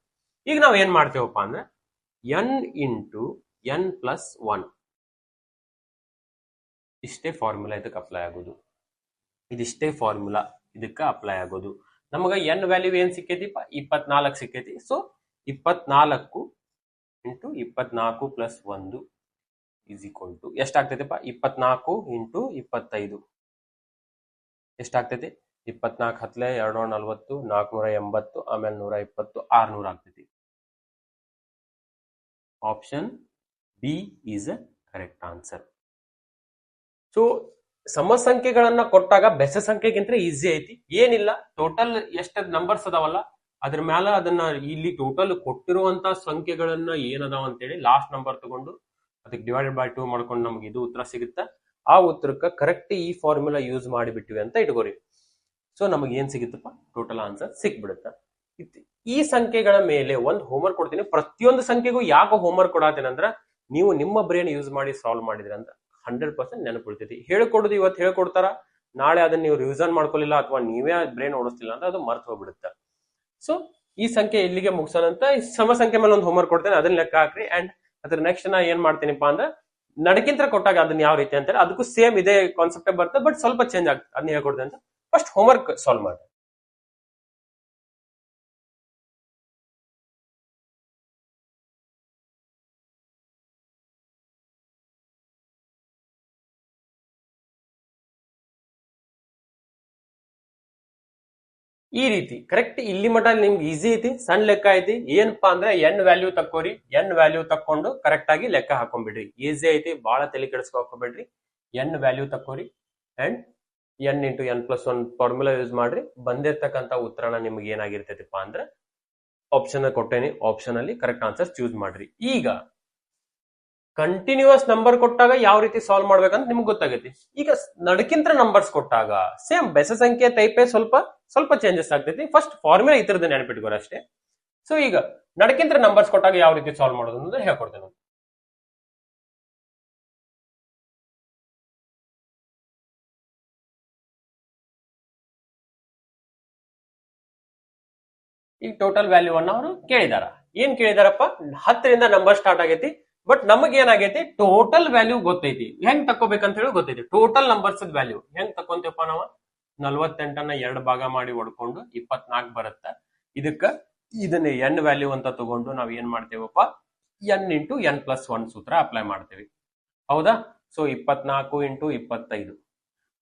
ಈಗ ನಾವ್ ಏನ್ ಮಾಡ್ತೇವಪ್ಪ ಅಂದ್ರೆ ಎನ್ ಇಂಟು ಎನ್ ಪ್ಲಸ್ 1 ಇಷ್ಟೇ ಫಾರ್ಮುಲಾ ಇದಕ್ಕೆ ಅಪ್ಲೈ ಆಗೋದು. ಇದಿಷ್ಟೇ ಫಾರ್ಮುಲಾ ಇದಕ್ಕೆ ಅಪ್ಲೈ ಆಗೋದು. ನಮಗ ಎನ್ ವ್ಯಾಲ್ಯೂ ಏನ್ ಸಿಕ್ಕೈತಿಪ್ಪ, 24 ಸಿಕ್ಕೈತಿ. So 24 into 24 plus 1 is equal to ಎಷ್ಟಾಗ್ತೈತಿಪ್ಪ, 24 ಇಂಟು 25 ಎಷ್ಟಾಗ್ತೈತಿ, 24 ಹತ್ಲೆ 240, 480, ಆಮೇಲೆ 120, 600 ಆಗ್ತೈತಿ. Option B is a correct answer. So ಸಮ ಸಂಖ್ಯೆಗಳನ್ನ ಕೊಟ್ಟಾಗ ಬೆಸ ಸಂಖ್ಯೆಗಿಂತ ಈಸಿ ಐತಿ. ಏನಿಲ್ಲ, ಟೋಟಲ್ ಎಷ್ಟು ನಂಬರ್ಸ್ ಅದಾವಲ್ಲ ಅದ್ರ ಮ್ಯಾಲ ಅದನ್ನ ಇಲ್ಲಿ ಟೋಟಲ್ ಕೊಟ್ಟಿರುವಂತ ಸಂಖ್ಯೆಗಳನ್ನ ಏನದಾವ ಅಂತೇಳಿ ಲಾಸ್ಟ್ ನಂಬರ್ ತಗೊಂಡು ಅದಕ್ಕೆ ಡಿವೈಡೆಡ್ ಬೈ 2 ಮಾಡ್ಕೊಂಡು ನಮ್ಗೆ ಇದು ಉತ್ತರ ಸಿಗುತ್ತೆ. ಆ ಉತ್ತರಕ್ಕೆ ಕರೆಕ್ಟ್ ಈ ಫಾರ್ಮುಲಾ ಯೂಸ್ ಮಾಡಿಬಿಟ್ಟಿವಿ ಅಂತ ಇಟ್ಕೋರಿ. ಸೊ ನಮಗೆ ಏನ್ ಸಿಗುತ್ತಪ್ಪ, ಟೋಟಲ್ ಆನ್ಸರ್ ಸಿಕ್ಬಿಡುತ್ತೆ. ಈ ಸಂಖ್ಯೆಗಳ ಮೇಲೆ ಒಂದು ಹೋಮ್ವರ್ಕ್ ಕೊಡ್ತೀನಿ. ಪ್ರತಿಯೊಂದು ಸಂಖ್ಯೆಗೂ ಯಾಕೆ ಹೋಮ್ವರ್ಕ್ ಕೊಡತ್ತೇನೆ ಅಂದ್ರೆ ನೀವು ನಿಮ್ಮ ಬ್ರೇನ್ ಯೂಸ್ ಮಾಡಿ ಸಾಲ್ವ್ ಮಾಡಿದ್ರಿ ಅಂತ 100% ನೆನಪಿಡ್ತೈತಿ. ಹೇಳ್ಕೊಡುದು ಇವತ್ತು ಹೇಳ್ಕೊಡ್ತಾರ, ನಾಳೆ ಅದನ್ನ ನೀವು ರಿವಿಷನ್ ಮಾಡ್ಕೊಳ್ಳಿಲ್ಲ ಅಥವಾ ನೀವೇ ಬ್ರೇನ್ ಓಡಿಸ್ತಿಲ್ಲ ಅಂದ್ರೆ ಅದು ಮರ್ತು ಹೋಗ್ಬಿಡುತ್ತೆ. ಸೊ ಈ ಸಂಖ್ಯೆ ಇಲ್ಲಿಗೆ ಮುಗಿಸೋಣಂತ. ಸಮ ಸಂಖ್ಯೆ ಮೇಲೆ ಒಂದು ಹೋಮ್ವರ್ಕ್ ಕೊಡ್ತೇನೆ, ಅದನ್ನ ಲೆಕ್ಕ ಹಾಕ್ರಿ. ಅಂಡ್ ಅದ್ರ ನೆಕ್ಸ್ಟ್ ನಾ ಏನ್ ಮಾಡ್ತೀನಿಪ್ಪ ಅಂದ್ರೆ ನಡಕಿಂತ ಕೊಟ್ಟಾಗ ಅದನ್ನ ಯಾವ ರೀತಿ ಅಂತಾರೆ ಅದಕ್ಕೂ ಸೇಮ್ ಇದೇ ಕಾನ್ಸೆಪ್ಟ್ ಬರುತ್ತೆ, ಬಟ್ ಸ್ವಲ್ಪ ಚೇಂಜ್ ಆಗ್ತದೆ. ಅದನ್ನ ಹೇಳ್ಕೊಡ್ತೇನೆ ಅಂತ ಫಸ್ಟ್ ಹೋಮ್ವರ್ಕ್ ಸಾಲ್ವ್ ಮಾಡಿ. ಈ ರೀತಿ ಕರೆಕ್ಟ್ ಇಲ್ಲಿ ಮಟ ನಿಮ್ಗೆ ಈಸಿ ಐತಿ, ಸಣ್ಣ ಲೆಕ್ಕ ಐತಿ. ಏನಪ್ಪಾ ಅಂದ್ರೆ ಎನ್ ವ್ಯಾಲ್ಯೂ ತಕ್ಕೋರಿ, ಎನ್ ವ್ಯಾಲ್ಯೂ ತಕ್ಕೊಂಡು ಕರೆಕ್ಟ್ ಆಗಿ ಲೆಕ್ಕ ಹಾಕೊಂಡ್ಬಿಡ್ರಿ. ಈಸಿ ಐತಿ, ಬಹಳ ತಲೆ ಕೆಡಿಸ್ಕೊಬೇಡ್ರಿ. ಎನ್ ವ್ಯಾಲ್ಯೂ ತಕ್ಕೋರಿ and N into N plus one formula use ಮಾಡ್ರಿ. ಬಂದಿರ್ತಕ್ಕಂಥ ಉತ್ತರನ ನಿಮ್ಗೆ ಏನಾಗಿರ್ತೈತಿಪ್ಪ ಅಂದ್ರೆ ಆಪ್ಷನ್ ಕೊಟ್ಟೇನಿ, ಆಪ್ಷನ್ ಅಲ್ಲಿ ಕರೆಕ್ಟ್ ಆನ್ಸರ್ ಚೂಸ್ ಮಾಡ್ರಿ. ಈಗ ಕಂಟಿನ್ಯೂಸ್ ನಂಬರ್ ಕೊಟ್ಟಾಗ ಯಾವ ರೀತಿ ಸಾಲ್ವ್ ಮಾಡ್ಬೇಕಂತ ನಿಮ್ಗೆ ಗೊತ್ತಾಗೈತಿ. ಈಗ ನಡಕಿಂತ ನಂಬರ್ಸ್ ಕೊಟ್ಟಾಗ ಸೇಮ್ ಬೆಸ ಸಂಖ್ಯೆ ಟೈಪೇ ಸ್ವಲ್ಪ ಚೇಂಜಸ್ ಆಗ್ತೈತಿ. ಫಸ್ಟ್ ಫಾರ್ಮುಲಾ ಈ ತರದ್ದು ನೆನಪಿಟ್ಕೋರಿ ಅಷ್ಟೇ. ಸೊ ಈಗ ನಡಕಿಂತ ನಂಬರ್ಸ್ ಕೊಟ್ಟಾಗ ಯಾವ ರೀತಿ ಸಾಲ್ವ್ ಮಾಡೋದು ಅನ್ನೋದು ಹೇಳ್ಕೊಡ್ತೇನೆ. ಈಗ ಟೋಟಲ್ ವ್ಯಾಲ್ಯೂ ಅನ್ನ ಅವರು ಕೇಳಿದಾರ. ಏನ್ ಕೇಳಿದಾರಪ್ಪ, 10ರಿಂದ ನಂಬರ್ ಸ್ಟಾರ್ಟ್ ಆಗೈತಿ. ಬಟ್ ನಮಗ್ ಏನಾಗೈತಿ, ಟೋಟಲ್ ವ್ಯಾಲ್ಯೂ ಗೊತ್ತೈತಿ. ಹೆಂಗ್ ತಕ್ಕೋಬೇಕಂತ ಹೇಳಿ ಗೊತ್ತೈತಿ. ಟೋಟಲ್ ನಂಬರ್ಸ್ ವ್ಯಾಲ್ಯೂ ಹೆಂಗ್ ತಕೊಂತೀವಪ್ಪ ನಾವು, 48ನ್ನ 2 ಭಾಗ ಮಾಡಿ ಹೊಡ್ಕೊಂಡು 24 ಬರುತ್ತ. ಇದನ್ನ ಎನ್ ವ್ಯಾಲ್ಯೂ ಅಂತ ತಗೊಂಡು ನಾವ್ ಏನ್ ಮಾಡ್ತೇವಪ್ಪ, N into N plus one ಸೂತ್ರ ಅಪ್ಲೈ ಮಾಡ್ತೇವೆ. ಹೌದಾ? ಸೊ 24 ಇಂಟು 25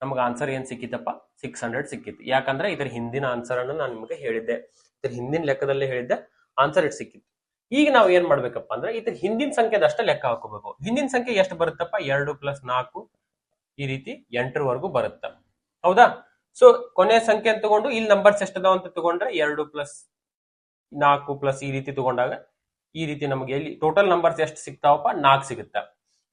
ನಮ್ಗೆ ಆನ್ಸರ್ ಏನ್ ಸಿಕ್ಕಿತಪ್ಪ, 600 ಸಿಕ್ಕಿತ್ತು. ಯಾಕಂದ್ರೆ ಇದ್ರ ಹಿಂದಿನ ಆನ್ಸರ್ ಅನ್ನು ನಾನು ನಿಮ್ಗೆ ಹೇಳಿದ್ದೆ, ಇದ್ರ ಹಿಂದಿನ ಲೆಕ್ಕದಲ್ಲಿ ಹೇಳಿದ್ದೆ, ಆನ್ಸರ್ ಇಟ್ ಸಿಕ್ಕಿತ್ತು. ಈಗ ನಾವು ಏನ್ ಮಾಡ್ಬೇಕಪ್ಪ ಅಂದ್ರೆ ಇದ್ರ ಹಿಂದಿನ ಸಂಖ್ಯೆದಷ್ಟ ಲೆಕ್ಕ ಹಾಕೋಬೇಕು. ಹಿಂದಿನ ಸಂಖ್ಯೆ ಎಷ್ಟು ಬರುತ್ತಪ್ಪ, 2 + 4 ಈ ರೀತಿ 8ರವರೆಗೂ ಬರುತ್ತ. ಹೌದಾ? ಸೊ ಕೊನೆ ಸಂಖ್ಯೆ ತಗೊಂಡು ಇಲ್ಲಿ ನಂಬರ್ಸ್ ಎಷ್ಟದಾವ ಅಂತ ತಗೊಂಡ್ರೆ 2 + 4 ಪ್ಲಸ್ ಈ ರೀತಿ ತಗೊಂಡಾಗ ಈ ರೀತಿ ನಮಗೆ ಇಲ್ಲಿ ಟೋಟಲ್ ನಂಬರ್ಸ್ ಎಷ್ಟು ಸಿಗ್ತಾವಪ್ಪ, 4 ಸಿಗುತ್ತ.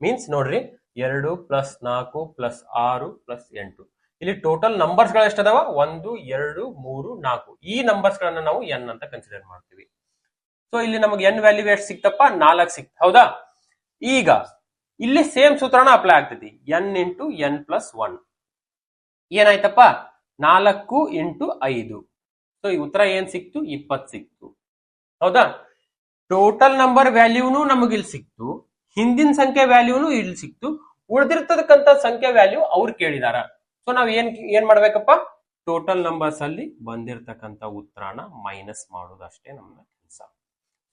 ಮೀನ್ಸ್ ನೋಡ್ರಿ, 2 + 4 + 6 + 8 ಇಲ್ಲಿ ಟೋಟಲ್ ನಂಬರ್ಸ್ ಗಳು ಎಷ್ಟದಾವ, 1 2 3 4. ಈ ನಂಬರ್ಸ್ ಗಳನ್ನ ನಾವು ಎನ್ ಅಂತ ಕನ್ಸಿಡರ್ ಮಾಡ್ತೀವಿ. ಸೊ ಇಲ್ಲಿ ನಮಗೆ ಎನ್ ವ್ಯಾಲ್ಯೂ ಎಷ್ಟು ಸಿಕ್ತಪ್ಪ, 4 ಸಿಕ್ತ. ಹೌದಾ? ಈಗ ಇಲ್ಲಿ ಸೇಮ್ ಸೂತ್ರನ ಅಪ್ಲೈ ಆಗ್ತೈತಿ, N into N plus one. ಏನಾಯ್ತಪ್ಪ, 4 ಇಂಟು 5. ಸೊ ಈ ಉತ್ತರ ಏನ್ ಸಿಕ್ತು, 20 ಸಿಕ್ತು. ಹೌದಾ? ಟೋಟಲ್ ನಂಬರ್ ವ್ಯಾಲ್ಯೂನು ನಮಗೆ ಇಲ್ಲಿ ಸಿಕ್ತು, ಹಿಂದಿನ ಸಂಖ್ಯೆ ವ್ಯಾಲ್ಯೂನು ಇಲ್ಲಿ ಸಿಕ್ತು, ಉಳಿದಿರ್ತಕ್ಕಂಥ ಸಂಖ್ಯೆ ವ್ಯಾಲ್ಯೂ ಅವ್ರು ಕೇಳಿದಾರ. ಸೊ ನಾವ್ ಏನ್ ಮಾಡ್ಬೇಕಪ್ಪ, ಟೋಟಲ್ ನಂಬರ್ಸ್ ಅಲ್ಲಿ ಬಂದಿರತಕ್ಕಂಥ ಉತ್ತರನ ಮೈನಸ್ ಮಾಡೋದು ಅಷ್ಟೇ ನಮ್ಮ ಕೆಲಸ.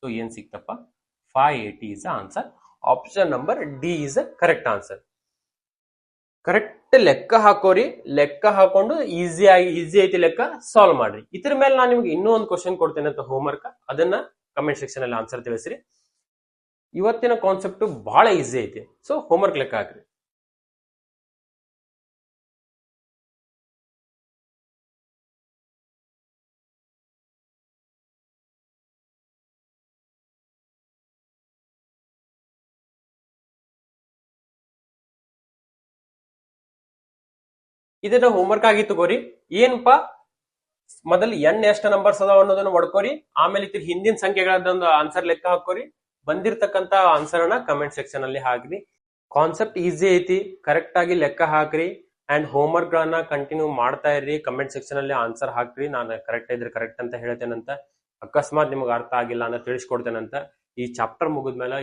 ಸೊ ಏನ್ ಸಿಕ್ತಪ್ಪ, 580 is answer. Option number D is correct answer. Correct ಲೆಕ್ಕ ಹಾಕೋರಿ, ಲೆಕ್ಕ ಹಾಕೊಂಡು ಈಸಿ ಐತಿ ಲೆಕ್ಕ ಸಾಲ್ವ್ ಮಾಡ್ರಿ. ಇದ್ರ ಮೇಲೆ ನಾನು ನಿಮ್ಗೆ ಇನ್ನೂ ಒಂದು ಕ್ವಶನ್ ಕೊಡ್ತೇನೆ ಅಂತ ಹೋಮ್ವರ್ಕ್, ಅದನ್ನ ಕಮೆಂಟ್ ಸೆಕ್ಷನ್ ಅಲ್ಲಿ ಆನ್ಸರ್ ತಿಳಿಸ್ರಿ. ಇವತ್ತಿನ ಕಾನ್ಸೆಪ್ಟ್ ಬಹಳ ಈಸಿ ಐತಿ. ಸೊ ಹೋಮ್ವರ್ಕ್ ಲೆಕ್ಕ ಹಾಕ್ರಿ. ಇದನ್ನ ಹೋಮ್ವರ್ಕ್ ಆಗಿತ್ತು ಗೋರಿ. ಏನಪ್ಪಾ, ಮೊದಲು ಎನ್ ಎಷ್ಟು ನಂಬರ್ಸ್ ಅದಾವ ಅನ್ನೋದನ್ನ ಹೊಡ್ಕೋರಿ, ಆಮೇಲೆ ಇದ್ರ ಹಿಂದಿನ ಸಂಖ್ಯೆಗಳದೊಂದು ಆನ್ಸರ್ ಲೆಕ್ಕ ಹಾಕೋರಿ, ಬಂದಿರತಕ್ಕಂತ ಆನ್ಸರ್ ಅನ್ನ ಕಮೆಂಟ್ ಸೆಕ್ಷನ್ ಅಲ್ಲಿ ಹಾಕ್ರಿ. ಕಾನ್ಸೆಪ್ಟ್ ಈಸಿ ಐತಿ, ಕರೆಕ್ಟ್ ಆಗಿ ಲೆಕ್ಕ ಹಾಕ್ರಿ ಅಂಡ್ ಹೋಮ್ವರ್ಕ್ ಗಳನ್ನ ಕಂಟಿನ್ಯೂ ಮಾಡ್ತಾ ಇರ್ರಿ. ಕಮೆಂಟ್ ಸೆಕ್ಷನ್ ಅಲ್ಲಿ ಆನ್ಸರ್ ಹಾಕ್ರಿ. ನಾನು ಕರೆಕ್ಟ್ ಇದ್ರೆ ಕರೆಕ್ಟ್ ಅಂತ ಹೇಳ್ತೇನಂತ, ಅಕಸ್ಮಾತ್ ನಿಮ್ಗೆ ಅರ್ಥ ಆಗಿಲ್ಲ ಅಂತ ತಿಳಿಸ್ಕೊಡ್ತೇನಂತ. ಈ ಚಾಪ್ಟರ್ ಮುಗಿದ್ಮೇಲೆ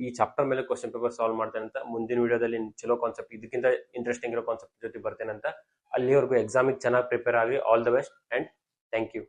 ಈ ಚಾಪ್ಟರ್ ಮೇಲೆ ಕ್ವಶನ್ ಪೇಪರ್ ಸಾಲ್ವ್ ಮಾಡ್ತೇನಂತ. ಮುಂದಿನ ವಿಡಿಯೋದಲ್ಲಿ ಚಲೋ ಕಾನ್ಸೆಪ್ಟ್, ಇದಕ್ಕಿಂತ ಇಂಟ್ರೆಸ್ಟಿಂಗ್ ಇರೋ ಕಾನ್ಸೆಪ್ಟ್ ಜೊತೆ ಬರ್ತೇನಂತ. ಅಲ್ಲಿವರೆಗೂ ಎಕ್ಸಾಮಿಗೆ ಚೆನ್ನಾಗಿ ಪ್ರಿಪೇರ್ ಆಗಿ. All the best and thank you.